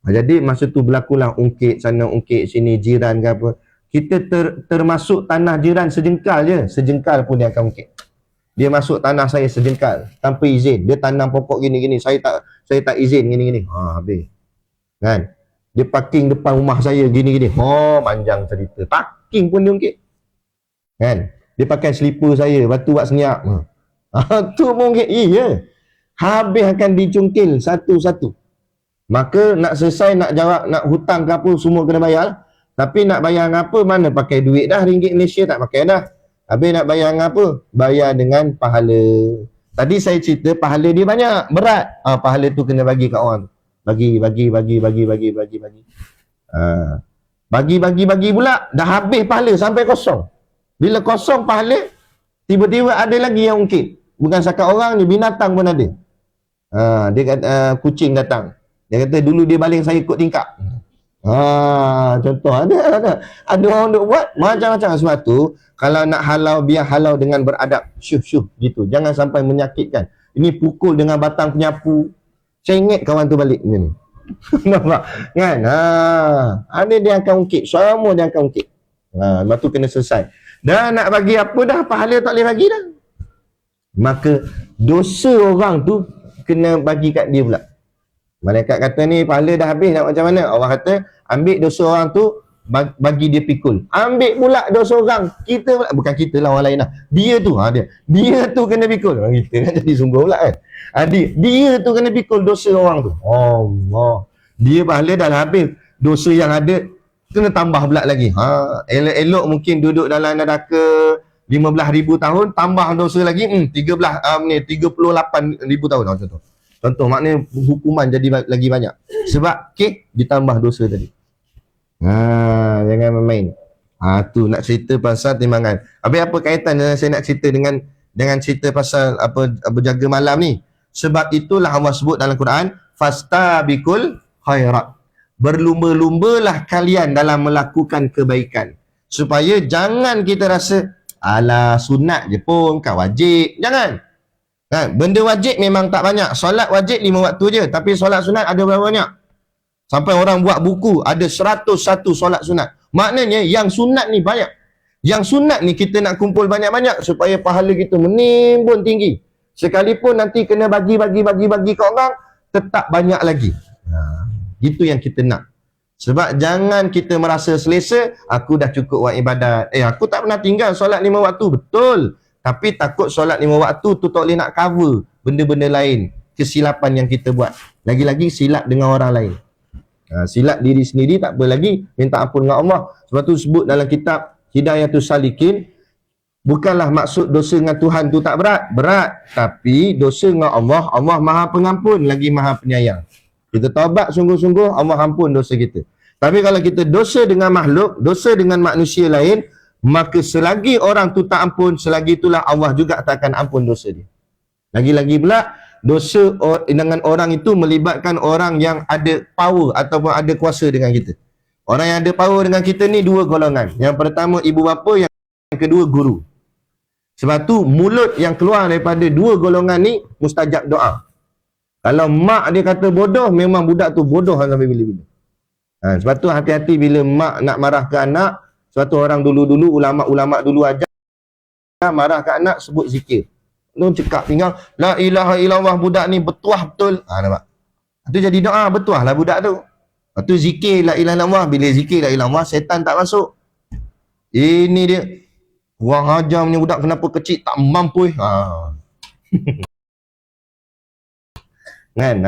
Jadi masa tu berlakulah ungkit sana, ungkit sini, jiran ke apa. Kita termasuk tanah jiran sejengkal je. Sejengkal pun dia akan ungkit. Dia masuk tanah saya sejengkal tanpa izin. Dia tanam pokok gini-gini. Saya tak izin gini-gini. Habis. Kan? Dia parking depan rumah saya gini-gini. Panjang cerita. Parking pun dia ungkit. Kan? Dia pakai slipper saya. Lepas tu buat senyap. Tu pun ungkit. Iya. Habis akan dicungkil satu-satu. Maka nak selesai, nak jawab, nak hutang ke apa, semua kena bayar. Tapi nak bayar apa, mana pakai duit dah, ringgit Malaysia tak pakai dah. Habis nak bayar apa? Bayar dengan pahala. Tadi saya cerita pahala dia banyak, berat. Pahala tu kena bagi kat orang. Bagi. Bagi pula, dah habis pahala sampai kosong. Bila kosong pahala, tiba-tiba ada lagi yang ungkit. Bukan sakat orang ni, binatang pun ada. Dia kata, kucing datang. Dia kata dulu dia baling saya ikut tingkap. Contoh ada orang duk buat macam-macam. Sebab tu kalau nak halau, biar halau dengan beradab. Syuh gitu. Jangan sampai menyakitkan. Ini pukul dengan batang penyapu. Saya ingat kawan tu balik ni. Nampak? Kan? Ada dia akan ungkit. Semua dia akan ungkit. Lepas tu kena selesai. Dah nak bagi apa dah, pahala tak boleh bagi dah. Maka dosa orang tu kena bagi kat dia pula. Malaikat kata ni pahala dah habis, nak macam mana? Allah kata ambil dosa orang tu, bagi dia pikul. Ambil pula dosa orang, kita pula, bukan kita lah, orang lain lah. Dia tu, dia tu kena pikul. Kita kan jadi sungguh pula kan. Dia tu kena pikul dosa orang tu. Allah. Dia pahala dah habis. Dosa yang ada kena tambah pula lagi. Elok-elok mungkin duduk dalam neraka 15,000 tahun, tambah dosa lagi 38,000 tahun. Contoh maknanya hukuman jadi lagi banyak. Sebab ditambah dosa tadi. Jangan main. Tu nak cerita pasal timbangan. Habis apa kaitan dengan saya nak cerita dengan cerita pasal apa jaga malam ni? Sebab itulah Allah sebut dalam Quran, fastabiqul khairat. Berlumba-lumbalah kalian dalam melakukan kebaikan. Supaya jangan kita rasa alah sunat je pun, kan wajib. Jangan. Benda wajib memang tak banyak. Solat wajib 5 waktu je. Tapi solat sunat ada berapa banyak? Sampai orang buat buku, ada 101 solat sunat. Maknanya yang sunat ni banyak. Yang sunat ni kita nak kumpul banyak-banyak supaya pahala kita menimbun tinggi. Sekalipun nanti kena bagi ke orang, tetap banyak lagi. Itu yang kita nak. Sebab jangan kita merasa selesa, aku dah cukup buat ibadat. Aku tak pernah tinggal solat 5 waktu. Betul. Tapi takut solat 5 waktu tu tak boleh nak cover benda-benda lain, kesilapan yang kita buat. Lagi-lagi silap dengan orang lain. Silap diri sendiri tak apa lagi, minta ampun dengan Allah. Sebab tu sebut dalam kitab Hidayatus Salikin, bukanlah maksud dosa dengan Tuhan tu tak berat. Tapi dosa dengan Allah, Allah Maha Pengampun lagi Maha Penyayang. Kita taubat sungguh-sungguh, Allah ampun dosa kita. Tapi kalau kita dosa dengan makhluk, dosa dengan manusia lain, maka selagi orang tu tak ampun, selagi itulah Allah juga tak akan ampun dosa dia. Lagi-lagi pula, dosa dengan orang itu melibatkan orang yang ada power ataupun ada kuasa dengan kita. Orang yang ada power dengan kita ni dua golongan. Yang pertama ibu bapa, yang kedua guru. Sebab tu mulut yang keluar daripada dua golongan ni mustajab doa. Kalau mak dia kata bodoh, memang budak tu bodoh sampai bila-bila. Sebab tu hati-hati bila mak nak marah ke anak. Sebab tu orang dulu-dulu, ulama-ulama dulu ajar, marah ke anak sebut zikir. Lu cekak pinggang, la ilaha illallah, budak ni bertuah betul. Nampak? Itu jadi doa, bertuah lah budak tu. Lepas tu zikir la ilaha illallah, bila zikir la ilaha illallah, setan tak masuk. Ini dia, kurang ajar punya budak, kenapa kecil tak mampu. Kan?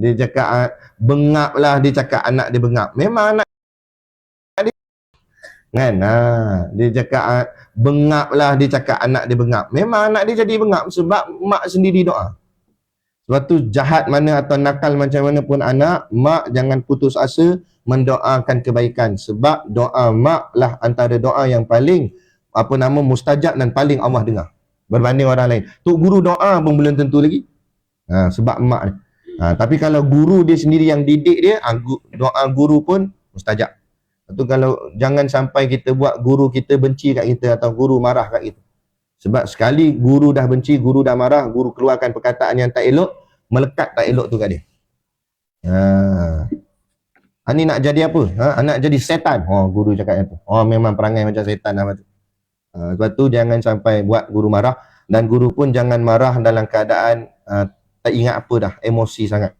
Dia cakap bengap lah, dia cakap anak dia bengap. Memang anak dia kan? Dia cakap bengap lah, dia cakap anak dia bengap. Memang anak dia jadi bengap sebab mak sendiri doa. Sebab tu jahat mana atau nakal macam mana pun anak, mak jangan putus asa mendoakan kebaikan. Sebab doa mak lah antara doa yang paling mustajab dan paling Allah dengar berbanding orang lain. Tok guru doa pun belum tentu lagi. Sebab mak ni. Tapi kalau guru dia sendiri yang didik dia, doa guru pun mustajab. Lepas tu kalau jangan sampai kita buat guru kita benci kat kita atau guru marah kat kita. Sebab sekali guru dah benci, guru dah marah, guru keluarkan perkataan yang tak elok, melekat tak elok tu kat dia. Ni nak jadi apa? Nak jadi setan. Guru cakap yang tu. Memang perangai macam setan lah. Sebab tu jangan sampai buat guru marah, dan guru pun jangan marah dalam keadaan tak ingat apa dah, emosi sangat.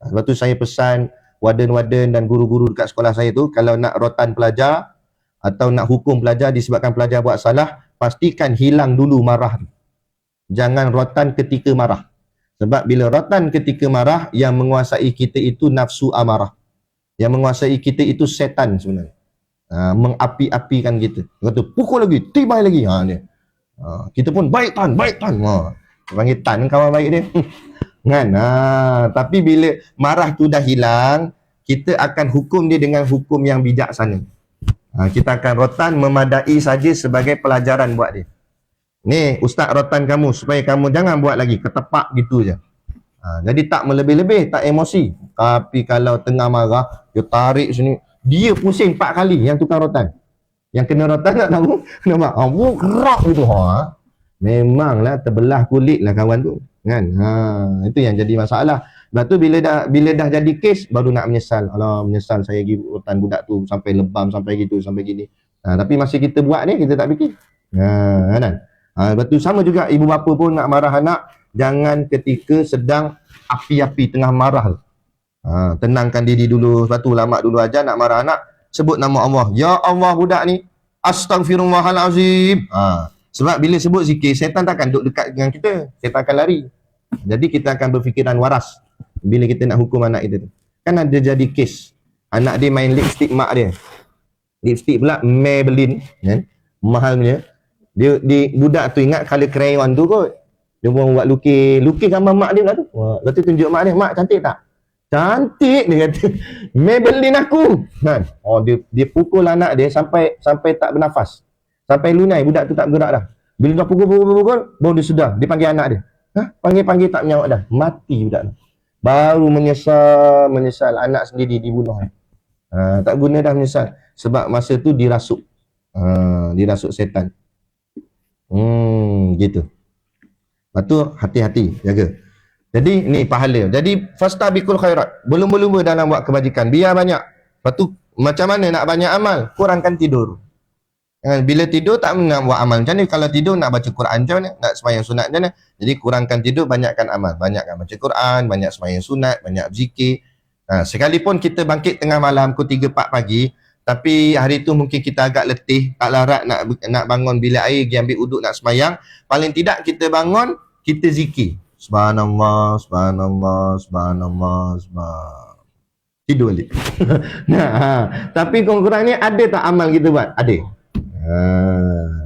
Sebab tu saya pesan warden-warden dan guru-guru dekat sekolah saya tu, kalau nak rotan pelajar atau nak hukum pelajar disebabkan pelajar buat salah, pastikan hilang dulu marah. Jangan rotan ketika marah. Sebab bila rotan ketika marah, yang menguasai kita itu nafsu amarah. Yang menguasai kita itu setan sebenarnya. Mengapi-apikan kita. Kata pukul lagi, tibai lagi. Kita pun baik tan. Panggil tan kawan baik dia. Kan? Tapi bila marah tu dah hilang, kita akan hukum dia dengan hukum yang bijaksana. Kita akan rotan memadai saja sebagai pelajaran buat dia. Ni ustaz rotan kamu supaya kamu jangan buat lagi, ketepak gitu je. Jadi tak melebih-lebih, tak emosi. Tapi kalau tengah marah, dia tarik sini, dia pusing 4 kali yang tukang rotan. Yang kena rotan tak tahu, nampak? Kerak gitu. Memanglah terbelah kulit lah kawan tu. Kan? Itu yang jadi masalah. Lepas tu bila dah jadi kes, baru nak menyesal. Alah, menyesal saya pergi rotan budak tu sampai lebam, sampai gitu, sampai gini. Tapi masih kita buat ni, kita tak fikir. Kan? Lepas tu sama juga ibu bapa pun nak marah anak, jangan ketika sedang api-api tengah marah. Tenangkan diri dulu. Lepas tu lama dulu aja nak marah anak, sebut nama Allah. Ya Allah budak ni, Astaghfirullahalazim. Sebab bila sebut zikir, setan takkan duduk dekat dengan kita. Setan akan lari. Jadi kita akan berfikiran waras bila kita nak hukum anak kita tu. Kan ada jadi kes, anak dia main lipstick mak dia. Lipstick pula Maybelline, kan? Mahal punya. Dia budak tu ingat color crayon tu kot. Dia pun buat lukis gambar mak dia pula tu. Lepas tu tunjuk mak dia, mak cantik tak? Cantik, dia kata. Maybelline aku. Kan? Dia pukul anak dia sampai tak bernafas. Sampai lunai, budak tu tak bergerak dah. Bila dah pukul, baru dia sedar. Dia panggil anak dia. Panggil tak menjawab dah. Mati budak tu. Baru menyesal anak sendiri dibunuh. Tak guna dah menyesal. Sebab masa tu dirasuk. Dirasuk setan. Gitu. Lepas tu hati-hati, jaga. Jadi ni pahala. Jadi fastabiqul khairat. Berlumba-lumba dalam buat kebajikan. Biar banyak. Lepas tu macam mana nak banyak amal? Kurangkan tidur. Bila tidur tak nak buat amal macam ni. Kalau tidur nak baca Quran macam mana? Nak sembahyang sunat macam mana? Jadi kurangkan tidur, banyakkan amal. Banyakkan baca Quran, banyak sembahyang sunat, banyak zikir. Sekalipun kita bangkit tengah malam pukul 3-4 pagi, tapi hari tu mungkin kita agak letih, tak larat nak bangun bilik air, pergi ambil uduk nak sembahyang. Paling tidak kita bangun, kita zikir. Subhanallah, subhanallah, subhanallah, subhanallah. Tidur balik. Tapi kurang-kurang ni ada tak amal kita buat? Ada.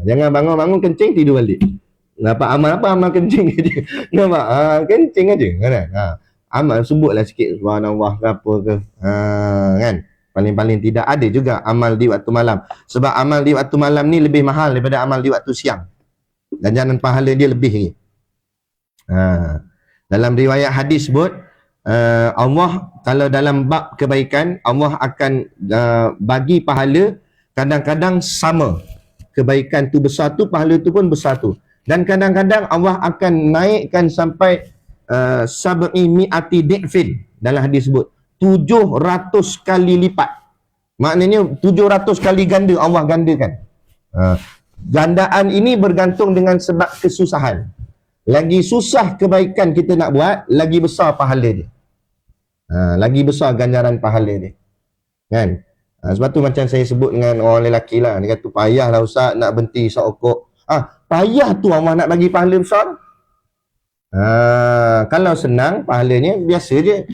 Jangan bangun-bangun kencing tidur balik. Dapat amal apa? Amal kencing je. Nampak? Kencing aja. Amal sebutlah sikit subhanallah ke apa ke. Kan? Paling-paling tidak ada juga amal di waktu malam. Sebab amal di waktu malam ni lebih mahal daripada amal di waktu siang. Ganjaran pahala dia lebih lagi. Dalam riwayat hadis sebut, Allah kalau dalam bab kebaikan, Allah akan bagi pahala kadang-kadang sama. Kebaikan tu besar tu, pahala tu pun besar tu. Dan kadang-kadang Allah akan naikkan sampai sab'i mi'ati di'fin. Dalam hadis sebut 700 kali lipat. Maknanya 700 kali ganda Allah gandakan. Gandaan ini bergantung dengan sebab kesusahan. Lagi susah kebaikan kita nak buat, lagi besar pahala dia. Lagi besar ganjaran pahala dia. Kan? Sebab tu macam saya sebut dengan orang lelaki lah. Dia kata, payahlah Ustaz nak berhenti isap okok. Payah tu Allah nak bagi pahala besar. Kalau senang pahalanya biasa je.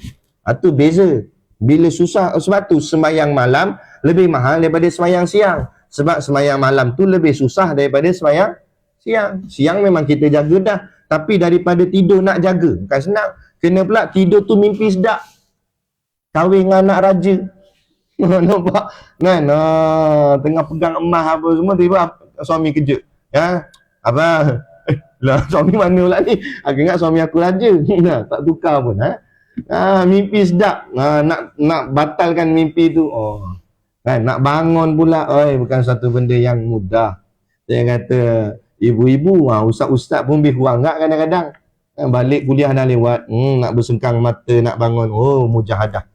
Itu beza. Bila susah, sebab tu sembahyang malam lebih mahal daripada sembahyang siang. Sebab sembahyang malam tu lebih susah daripada sembahyang siang. Siang memang kita jaga dah, tapi daripada tidur nak jaga bukan senang. Kena pula tidur tu mimpi sedap, kahwin dengan anak raja. Nampak kan? Tengah pegang emas apa semua, tiba suami kejut. Ya, apa? Lah suami mana pula ni? Aku ingat suami aku raja. Tak tukar pun. Mimpi sedap. Nak batalkan mimpi tu. Kan, nak bangun pula. Bukan satu benda yang mudah. Saya kata ibu-ibu, ustaz-ustaz pun lebih kurang tak kadang-kadang. Balik kuliah dah lewat, nak bersengkang mata, nak bangun, mujahadah.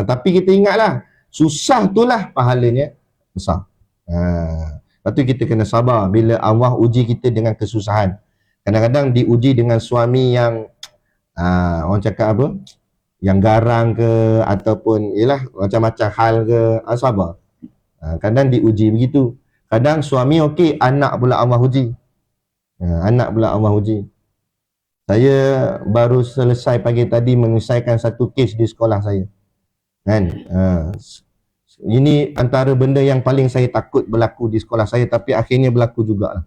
Tapi kita ingatlah, susah itulah pahalanya besar. Lepas tu kita kena sabar bila Allah uji kita dengan kesusahan. Kadang-kadang diuji dengan suami yang orang cakap apa, yang garang ke, ataupun ialah macam-macam hal ke, sabar. Kadang diuji begitu. Kadang suami okey, anak pula Allah uji. Anak pula Allah uji. Saya baru selesai pagi tadi menyelesaikan satu kes di sekolah saya. Kan? Ini antara benda yang paling saya takut berlaku di sekolah saya, tapi akhirnya berlaku jugalah.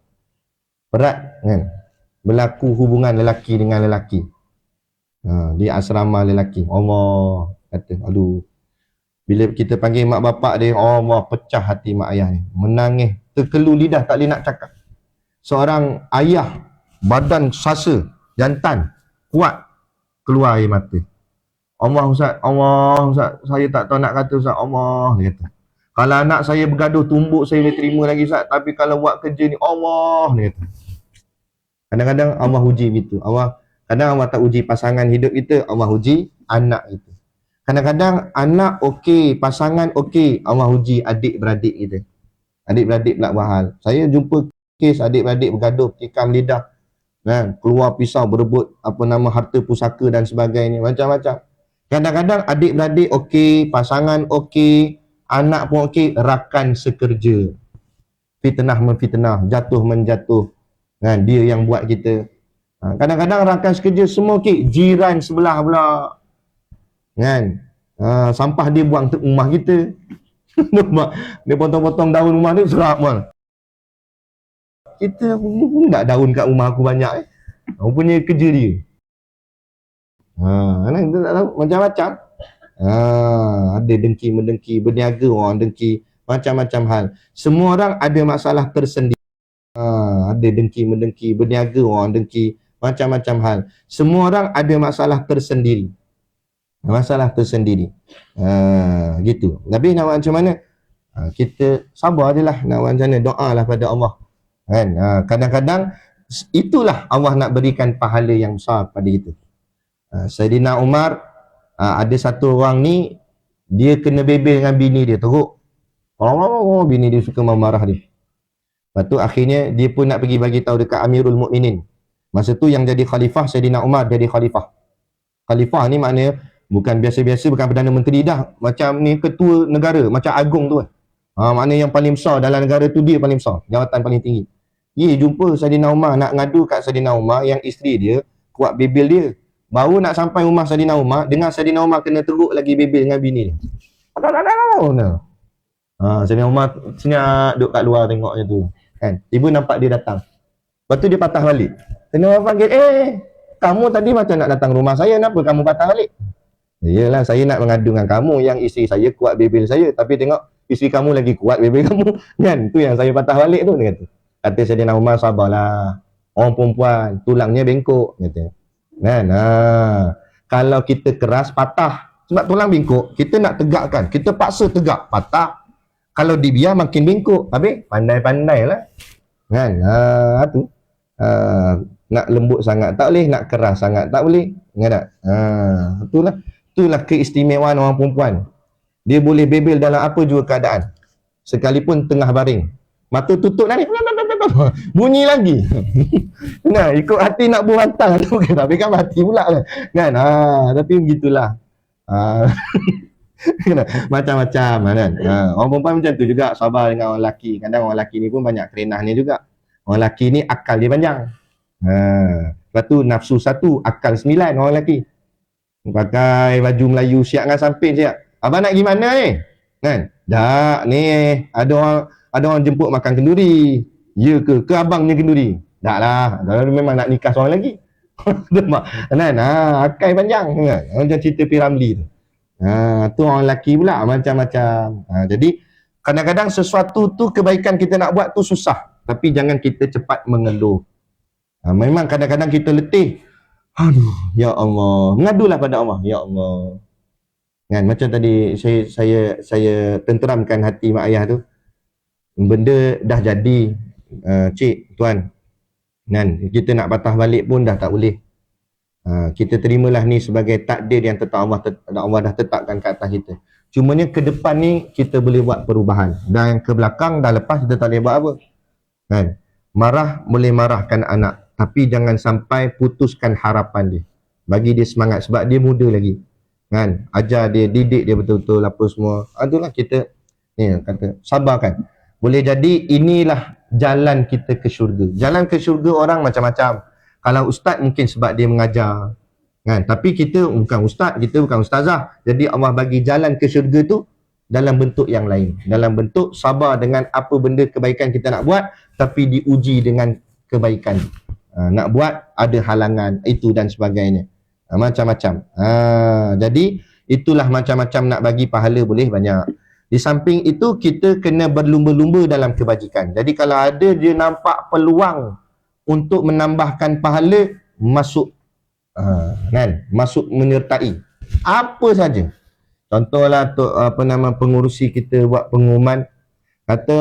Berat kan? Berlaku hubungan lelaki dengan lelaki. Di asrama lelaki. Allah kata, aduh. Bila kita panggil mak bapak dia, Allah pecah hati mak ayah ni. Menangis, terkelu lidah, tak boleh nak cakap. Seorang ayah, badan sasa, jantan, kuat, keluar air mata. Allah Ustaz, saya tak tahu nak kata Ustaz, Allah, dia kata. Kalau anak saya bergaduh tumbuk, saya boleh terima lagi Ustaz, tapi kalau buat kerja ni, Allah, dia kata. Kadang-kadang Allah uji gitu. Kadang Allah tak uji pasangan hidup kita, Allah uji anak itu. Kadang-kadang anak okey, pasangan okey, Allah uji adik-beradik kita. Adik-beradik pula buat hal. Saya jumpa kes adik-beradik bergaduh, tikam lidah, kan, keluar pisau berebut harta pusaka dan sebagainya, macam-macam. Kadang-kadang adik-beradik okey, pasangan okey, anak pun okey, rakan sekerja, fitnah memfitnah, jatuh menjatuh, kan, dia yang buat kita. Kadang-kadang rakan sekerja semua okey, jiran sebelah pula, kan, sampah dia buang ke rumah kita. Dia potong-potong daun rumah dia, serap pun. Kita pun tak daun kat rumah aku banyak. Orang punya kerja dia. Kita tak tahu, macam-macam. Ada dengki-mendengki, berniaga orang dengki, macam-macam hal. Semua orang ada masalah tersendiri. Ada dengki-mendengki, berniaga orang dengki, macam-macam hal. Semua orang ada masalah tersendiri. Gitu. Tapi nak buat macam mana? Kita sabar je lah, nak buat macam mana? Doa lah pada Allah. Kan? Kadang-kadang itulah Allah nak berikan pahala yang besar pada kita. Saidina Umar, ada satu orang ni, dia kena bebel dengan bini dia, teruk. Bini dia suka memarah dia. Lepas tu akhirnya dia pun nak pergi bagi tahu dekat Amirul Mukminin. Masa tu yang jadi khalifah Saidina Umar jadi khalifah. Khalifah ni maknanya bukan biasa-biasa, bukan Perdana Menteri dah. Macam ni ketua negara, macam agung tu kan. Maknanya yang paling besar dalam negara tu, dia paling besar, jawatan paling tinggi. Jumpa Saidina Umar, nak ngadu kat Saidina Umar yang isteri dia kuat bebel dia. Baru nak sampai rumah Saidina Umar, dengar Saidina Umar kena teruk lagi bebel dengan bini dia. Saidina Umar senyap duduk kat luar tengok je tu. Kan? Tiba nampak dia datang. Lepas tu dia patah balik. Saidina Umar panggil, kamu tadi macam nak datang rumah saya, kenapa kamu patah balik? Yalah, saya nak mengadu dengan kamu yang isteri saya kuat bebel saya, tapi tengok isteri kamu lagi kuat bebel kamu. Kan? Tu yang saya patah balik tu, dia kata. Kata Saidina Umar, sabarlah. Orang perempuan, tulangnya bengkok, kata. Kan? Kalau kita keras, patah. Sebab tulang bengkok, kita nak tegakkan, kita paksa tegak, patah. Kalau dibiar makin bengkok, habis pandai-pandai lah. Kan? Tu. Nak lembut sangat tak boleh, nak keras sangat tak boleh. Ingat tak? Itulah keistimewaan orang perempuan. Dia boleh bebel dalam apa juga keadaan. Sekalipun tengah baring. Mata tutup dah ni, bunyi lagi. Nah, ikut hati nak buang hantar tu kan, tapi kan hati pula kan. Tapi begitulah. Macam-macam kan. Orang perempuan macam tu juga, sabar dengan orang lelaki. Kadang orang lelaki ni pun banyak kerenah ni juga. Orang lelaki ni akal dia panjang. Lepas tu nafsu 1, akal 9 orang lelaki. Pakai baju Melayu siap dengan samping siap. Abang nak pergi mana ni? Kan? Tak ni ada orang jemput makan kenduri. Ya ke? Ke abangnya kenduri? Tak lah. Memang nak nikah seorang lagi. Kan? Akai panjang. Macam cerita Piramli tu. Tu orang lelaki pula macam-macam. Jadi kadang-kadang sesuatu tu kebaikan kita nak buat tu susah. Tapi jangan kita cepat mengeluh. Memang kadang-kadang kita letih. Aduh, ya Allah. Mengadulah pada Allah. Ya Allah. Kan, macam tadi saya tenteramkan hati mak ayah tu. Benda dah jadi, cik, tuan. Kan, kita nak patah balik pun dah tak boleh. Kita terimalah ni sebagai takdir yang Allah dah tetapkan ke atas kita. Cumanya ke depan ni kita boleh buat perubahan. Dan ke belakang dah lepas kita tak boleh buat apa. Kan? Marah boleh marahkan anak. Tapi jangan sampai putuskan harapan dia. Bagi dia semangat sebab dia muda lagi. Kan? Ajar dia, didik dia betul-betul apa semua. Itulah kita ni kata sabarkan. Boleh jadi inilah jalan kita ke syurga. Jalan ke syurga orang macam-macam. Kalau ustaz mungkin sebab dia mengajar. Kan? Tapi kita bukan ustaz, kita bukan ustazah. Jadi Allah bagi jalan ke syurga tu dalam bentuk yang lain. Dalam bentuk sabar dengan apa benda kebaikan kita nak buat, tapi diuji dengan kebaikan. Nak buat ada halangan itu dan sebagainya. Macam-macam. Jadi itulah macam-macam nak bagi pahala boleh banyak. Di samping itu kita kena berlumba-lumba dalam kebajikan. Jadi kalau ada dia nampak peluang untuk menambahkan pahala, masuk kan, masuk menyertai apa saja. Contohlah pengurusi kita buat pengumuman kata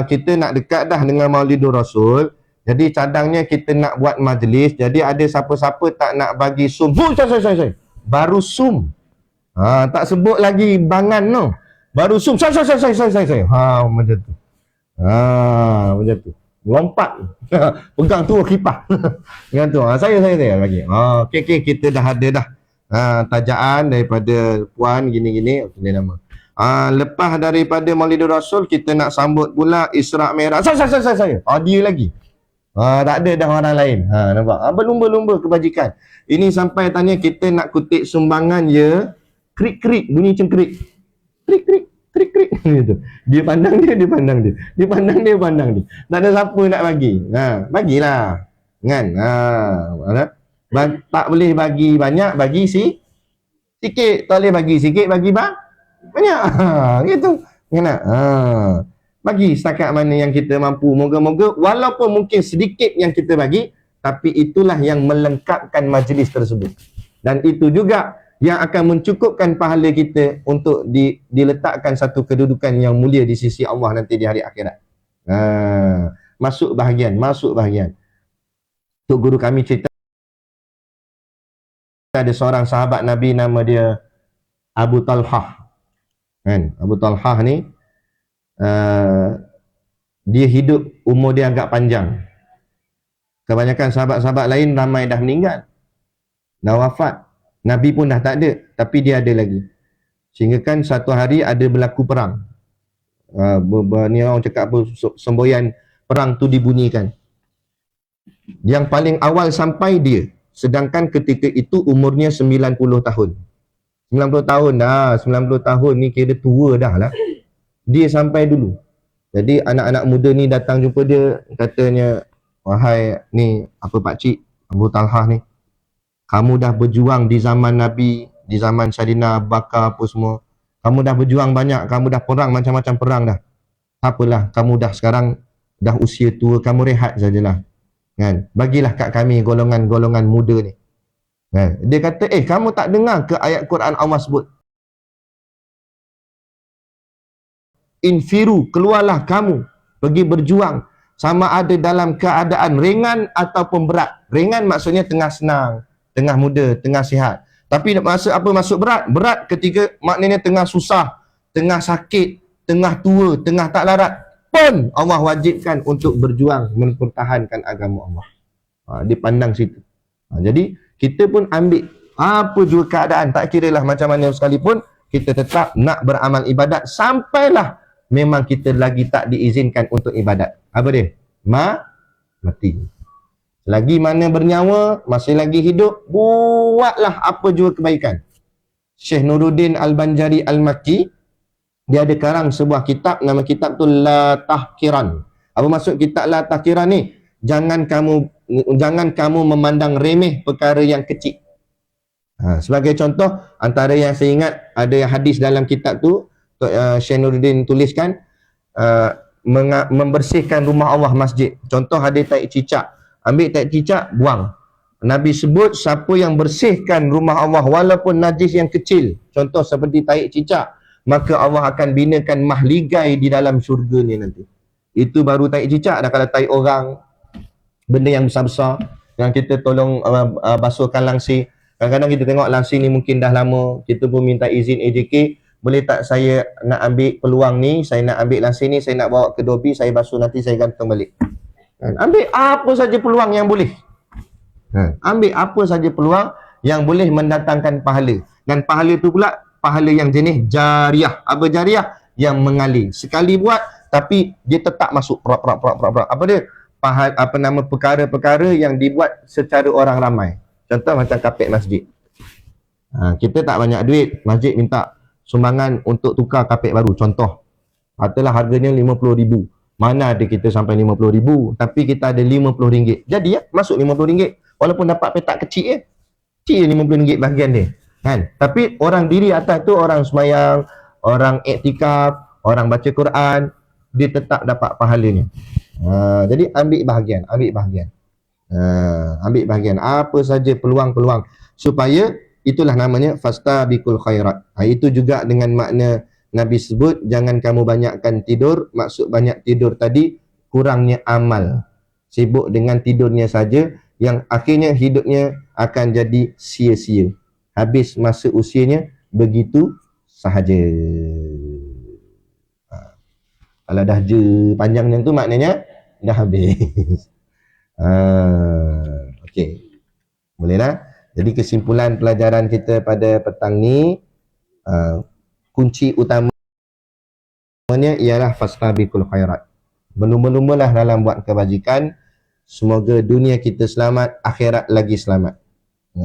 kita nak dekat dah dengan Maulidur Rasul. Jadi cadangnya kita nak buat majlis. Jadi ada siapa-siapa tak nak bagi sum. Saya. Baru sum. Tak sebut lagi bangan no. Baru sum. Saya. Macam tu. Macam tu. Lompat. Pegang tu kipas. Dengan tu. Saya bagi. Okey, kita dah ada dah. Tajaan daripada puan gini-gini. Okey, nama. Lepas daripada Maulidur Rasul, kita nak sambut pula Isra' Mi'raj. Saya. Dia lagi. Tak ada dah orang lain. Nampak? Berlumba-lumba kebajikan. Ini sampai tanya kita nak kutip sumbangan ya. Krik-krik. Bunyi macam krik. Krik-krik. Gitu. Dia pandang dia. Dia pandang dia. Tak ada siapa nak bagi. Bagilah. Kan? Tak boleh bagi banyak, bagi sikit. Tak boleh bagi sikit, bagi banyak. Gitu. Kena. Bagi setakat mana yang kita mampu. Moga-moga walaupun mungkin sedikit yang kita bagi, tapi itulah yang melengkapkan majlis tersebut. Dan itu juga yang akan mencukupkan pahala kita untuk diletakkan satu kedudukan yang mulia di sisi Allah nanti di hari akhirat. Masuk bahagian. Tok guru kami cerita ada seorang sahabat Nabi nama dia Abu Talhah. Kan? Abu Talhah ni dia hidup, umur dia agak panjang. Kebanyakan sahabat-sahabat lain ramai dah meninggal, dah wafat. Nabi pun dah tak ada, tapi dia ada lagi. Sehingga kan satu hari ada berlaku perang. Ni orang cakap apa, semboyan perang tu dibunyikan. Yang paling awal sampai dia, sedangkan ketika itu umurnya 90 tahun. 90 tahun dah, 90 tahun ni kira tua dah lah. Dia sampai dulu. Jadi anak-anak muda ni datang jumpa dia, katanya, wahai ni apa pakcik Abu Talhah ni, kamu dah berjuang di zaman Nabi, di zaman Sayyidina Abu Bakar apa semua. Kamu dah berjuang banyak, kamu dah perang macam-macam perang dah. Apalah, kamu dah sekarang dah usia tua, kamu rehat sajalah. Kan? Bagilah kat kami golongan-golongan muda ni. Kan? Dia kata, kamu tak dengar ke ayat Quran Allah sebut? Infiru, keluarlah kamu, pergi berjuang, sama ada dalam keadaan ringan ataupun berat. Ringan maksudnya tengah senang, tengah muda, tengah sihat. Tapi masa apa masuk berat? Berat ketika maknanya tengah susah, tengah sakit, tengah tua, tengah tak larat pun Allah wajibkan untuk berjuang mempertahankan agama Allah. Dipandang situ. Jadi kita pun ambil apa juga keadaan, tak kiralah macam mana sekalipun, kita tetap nak beramal ibadat sampailah memang kita lagi tak diizinkan untuk ibadat. Apa dia? Mati. Lagi mana bernyawa, masih lagi hidup, buatlah apa jua kebaikan. Syekh Nuruddin Al-Banjari Al-Makki, dia ada karang sebuah kitab, nama kitab tu La Tahkiran. Apa maksud kitab La Tahkiran ni? Jangan kamu memandang remeh perkara yang kecil. Sebagai contoh, antara yang saya ingat, ada hadis dalam kitab tu, Syekh Nuruddin tuliskan, membersihkan rumah Allah, masjid. Contoh ada tai cicak, ambil tai cicak, buang. Nabi sebut siapa yang bersihkan rumah Allah walaupun najis yang kecil, contoh seperti tai cicak, maka Allah akan binakan mahligai di dalam syurga ni nanti. Itu baru tai cicak dah. Kalau tai orang, benda yang besar-besar yang kita tolong basuhkan langsir. Kadang-kadang kita tengok langsir ni mungkin dah lama, kita pun minta izin AJK, boleh tak saya nak ambil peluang ni, saya nak ambil langsir ni, saya nak bawa ke Dobi, saya basuh, nanti saya gantung balik. Ambil apa saja peluang yang boleh. Ambil apa saja peluang yang boleh mendatangkan pahala. Dan pahala tu pula pahala yang jenis jariah. Apa jariah? Yang mengalir. Sekali buat tapi dia tetap masuk prop. Apa dia? Perkara-perkara yang dibuat secara orang ramai. Contoh macam kapet masjid. Kita tak banyak duit, masjid minta sumbangan untuk tukar kapet baru. Contoh, katalah harganya RM50,000. Mana ada kita sampai RM50,000, tapi kita ada RM50. Jadi ya, masuk RM50. Walaupun dapat petak kecil je. Kecil RM50 bahagian dia. Kan? Tapi orang diri atas tu, orang semayang, orang iktikaf, orang baca Quran, dia tetap dapat pahalanya. Jadi ambil bahagian. Ambil bahagian apa saja peluang-peluang supaya itulah namanya fastabiqul khairat. Itu juga dengan makna Nabi sebut jangan kamu banyakkan tidur. Maksud banyak tidur tadi kurangnya amal, sibuk dengan tidurnya saja, yang akhirnya hidupnya akan jadi sia-sia, habis masa usianya begitu sahaja. Kalau dah je panjang yang tu maknanya dah habis. Okey. Bolehlah. Jadi kesimpulan pelajaran kita pada petang ni, kunci utamanya ialah fastabiqul khairat. Berlumba-lumbalah dalam buat kebajikan. Semoga dunia kita selamat, akhirat lagi selamat.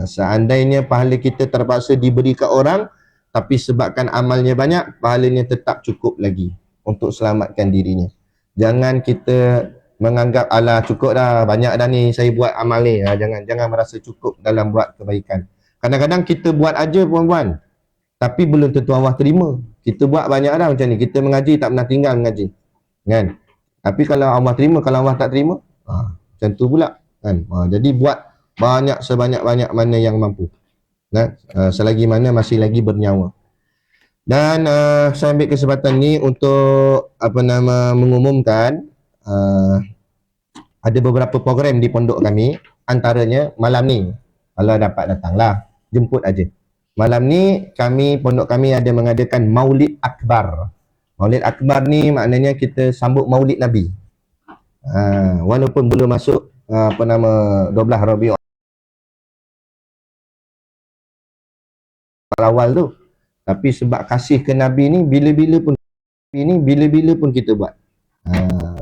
Seandainya pahala kita terpaksa diberi ke orang, tapi sebabkan amalnya banyak, pahalanya tetap cukup lagi untuk selamatkan dirinya. Jangan kita menganggap alah cukup dah, banyak dah ni saya buat amal ni. Jangan merasa cukup dalam buat kebaikan. Kadang-kadang kita buat aja puan-puan, tapi belum tentu Allah terima. Kita buat banyak dah macam ni, kita mengaji tak pernah tinggal mengaji, kan? Tapi kalau Allah terima, kalau Allah tak terima, macam tu pula, kan? Jadi buat banyak, sebanyak-banyak mana yang mampu, selagi mana masih lagi bernyawa. Dan saya ambil kesempatan ni untuk mengumumkan ada beberapa program di pondok kami. Antaranya malam ni, kalau dapat datanglah, jemput aja. Malam ni pondok kami ada mengadakan Maulid Akbar. Maulid Akbar ni maknanya kita sambut Maulid Nabi. Walaupun belum masuk 12 Rabiul Awal tu, tapi sebab kasih ke Nabi ni bila-bila pun kita buat.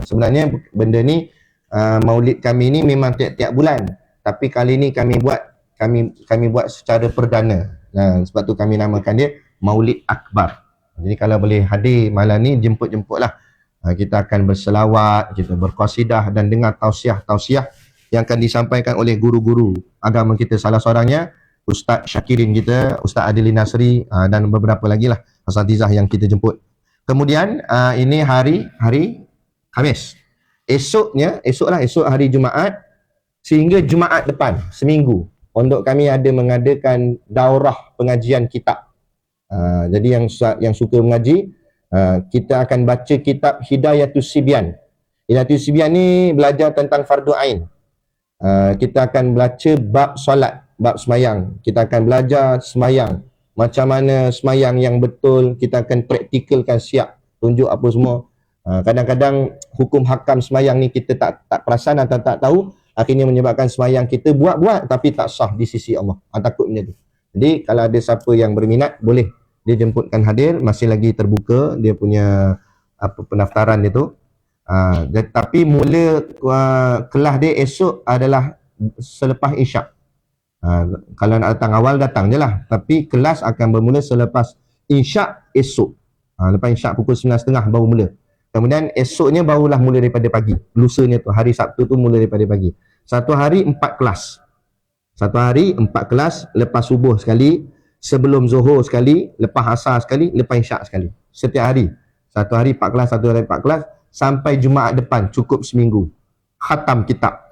Sebenarnya benda ni, Maulid kami ni memang tiap-tiap bulan, tapi kali ni kami buat secara perdana. Sebab tu kami namakan dia Maulid Akbar. Jadi kalau boleh hadir malam ni, jemput-jemputlah. Kita akan berselawat, kita berqasidah dan dengar tausiah-tausiah yang akan disampaikan oleh guru-guru agama kita. Salah seorangnya Ustaz Syakirin kita, Ustaz Adili Nasri, dan beberapa lagi lah asatizah yang kita jemput. Kemudian ini hari Khamis. Esok hari Jumaat sehingga Jumaat depan, seminggu, pondok kami ada mengadakan daurah pengajian kitab. Jadi yang suka mengaji, kita akan baca kitab Hidayatus Sibyan. Hidayatus Sibyan ni belajar tentang fardu ain. Kita akan baca bab solat, bab semayang. Kita akan belajar semayang, macam mana semayang yang betul. Kita akan praktikalkan siap, tunjuk apa semua. Kadang-kadang hukum hakam semayang ni kita tak perasan atau tak tahu, akhirnya menyebabkan semayang kita buat tapi tak sah di sisi Allah. Takut macam tu. Jadi kalau ada siapa yang berminat, boleh dia jemputkan hadir. Masih lagi terbuka dia punya pendaftaran dia tu. Tapi mula kelas dia esok adalah selepas isyak. Kalau nak datang awal, datang je lah. Tapi kelas akan bermula selepas isyak esok. Lepas isyak pukul 9.30 baru mula. Kemudian esoknya barulah mula daripada pagi. Lusanya tu, hari Sabtu tu mula daripada pagi. Satu hari 4 kelas. Satu hari 4 kelas, lepas subuh sekali, sebelum zuhur sekali, lepas asar sekali, lepas isyak sekali. Setiap hari. Satu hari 4 kelas, satu hari 4 kelas, sampai Jumaat depan, cukup seminggu. Khatam kitab.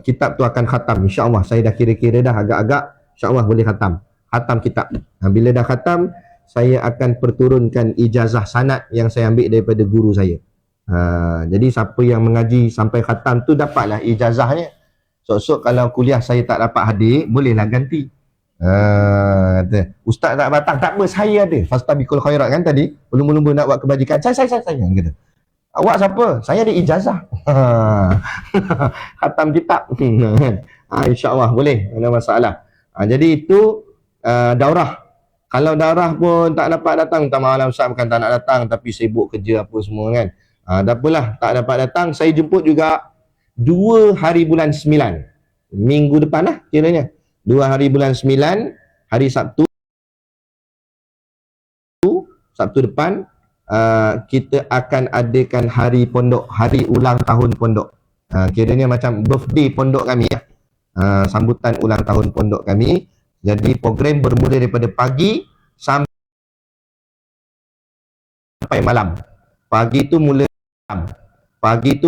Kitab tu akan khatam. InsyaAllah, saya dah kira-kira dah agak-agak, InsyaAllah boleh khatam. Khatam kitab. Bila dah khatam, saya akan perturunkan ijazah sanad yang saya ambil daripada guru saya. Jadi siapa yang mengaji sampai khatam tu dapatlah ijazahnya. Sok-sok kalau kuliah saya tak dapat hadir, bolehlah ganti. Kata, ustaz tak datang, tak apa, saya ada. Fastabiqul khairat kan tadi, belum-belum nak buat kebajikan. Saya kata. Awak siapa? Saya ada ijazah. Khatam kitab. InsyaAllah boleh, tak ada masalah. Jadi itu daurah. Kalau daurah pun tak dapat datang, tak malam Ustaz bukan tak nak datang, tapi sibuk kerja apa semua kan. Tak apalah, tak dapat datang, saya jemput juga 2 hari bulan 9. Minggu depan lah kiranya. 2 hari bulan 9, hari Sabtu. Sabtu depan, kita akan adakan hari pondok, hari ulang tahun pondok. Kiranya macam birthday pondok kami ya. Sambutan ulang tahun pondok kami. Jadi program bermula daripada pagi sampai malam. Pagi tu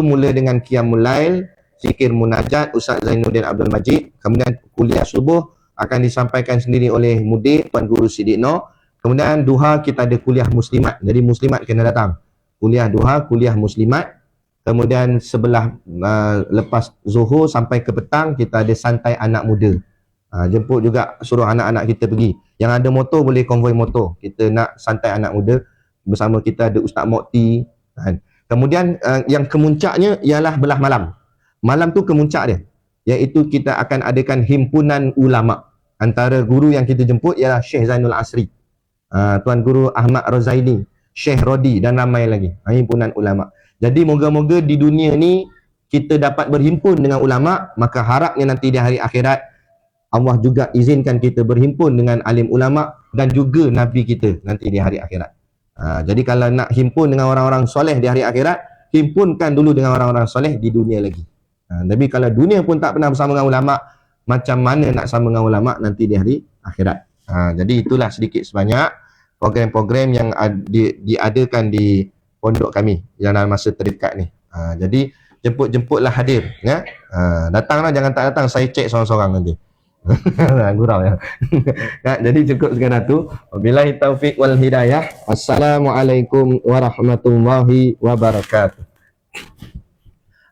mula dengan qiyamul lail, zikir munajat Ustaz Zainuddin Abdul Majid. Kemudian kuliah subuh akan disampaikan sendiri oleh mudir Tuan Guru Siddiq Noh. Kemudian duha kita ada kuliah muslimat. Jadi muslimat kena datang. Kuliah duha, kuliah muslimat. Kemudian sebelah lepas zuhur sampai ke petang kita ada santai anak muda. Jemput juga, suruh anak-anak kita pergi. Yang ada motor boleh konvoi motor. Kita nak santai anak muda. Bersama kita ada Ustaz Mokti. Kemudian yang kemuncaknya ialah belah malam. Malam tu kemuncak dia. Iaitu kita akan adakan himpunan ulama. Antara guru yang kita jemput ialah Syekh Zainul Asri, Tuan Guru Ahmad Rozaini, Syekh Rodi dan ramai lagi. Himpunan ulama. Jadi moga-moga di dunia ni kita dapat berhimpun dengan ulama. Maka harapnya nanti di hari akhirat Allah juga izinkan kita berhimpun dengan alim ulama dan juga Nabi kita nanti di hari akhirat. Jadi kalau nak himpun dengan orang-orang soleh di hari akhirat, himpunkan dulu dengan orang-orang soleh di dunia lagi. Tapi kalau dunia pun tak pernah bersama dengan ulama, macam mana nak sama dengan ulama nanti di hari akhirat. Jadi itulah sedikit sebanyak program-program yang diadakan di pondok kami dalam masa terdekat ni. Jadi jemput-jemputlah hadir ya. Datanglah, jangan tak datang, saya cek seorang-seorang nanti. Gurau ya. Jadi cukup sekian tu. Wabillahi taufik wal hidayah. Assalamualaikum warahmatullahi wabarakatuh.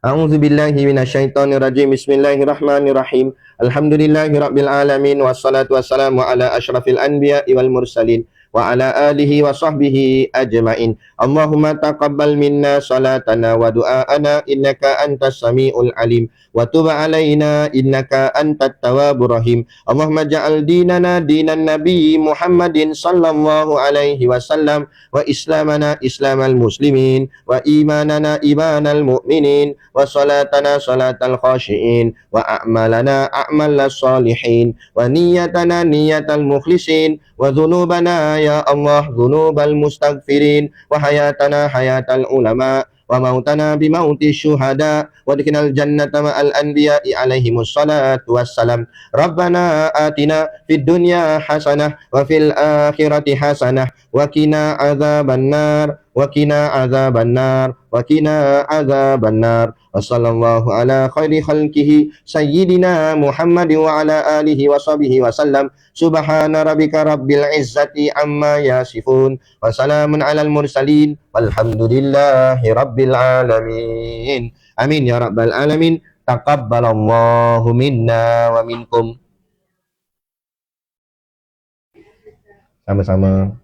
A'udzubillahi minasyaitonirrajim. Bismillahirrahmanirrahim. Alhamdulillahirabbil alamin wassalatu wassalamu ala asyrafil anbiya'i wal mursalin wa ala alihi wa sahbihi ajma'in. Allahumma taqabbal minna salatana wa du'aana innaka antas samiul alim wa tub alaina innaka antat tawwabur rahim. Allahumma ja'al dinana dinan nabi Muhammadin sallallahu alaihi wasallam wa islamana islamal muslimin wa imanana imanal mu'minin wa salatana salatal khashiin wa a'malana a'malas salihin wa niyatana niyatal mukhlisin wa dhunubana ya Allah dhunubal mustaghfirin wa hayatana hayatal ulama wa mautana bimauti syuhada wa dikinal jannata ma'al anbiya'i alaihimus salatu wassalam. Rabbana atina fid dunya hasanah wa fil akhirati hasanah wa qina adzaban nar wa qina adzaban nar wa qina adzaban nar. Wa sallallahu ala khairi khalqihi sayyidina Muhammad wa ala alihi wa sahbihi wa sallam. Subhana rabbika rabbil izzati amma yasifun wa salamun alal mursalin walhamdulillahi rabbil alamin. Amin ya rabbal alamin. Taqabbalallahu minna wa minkum. Sama-sama.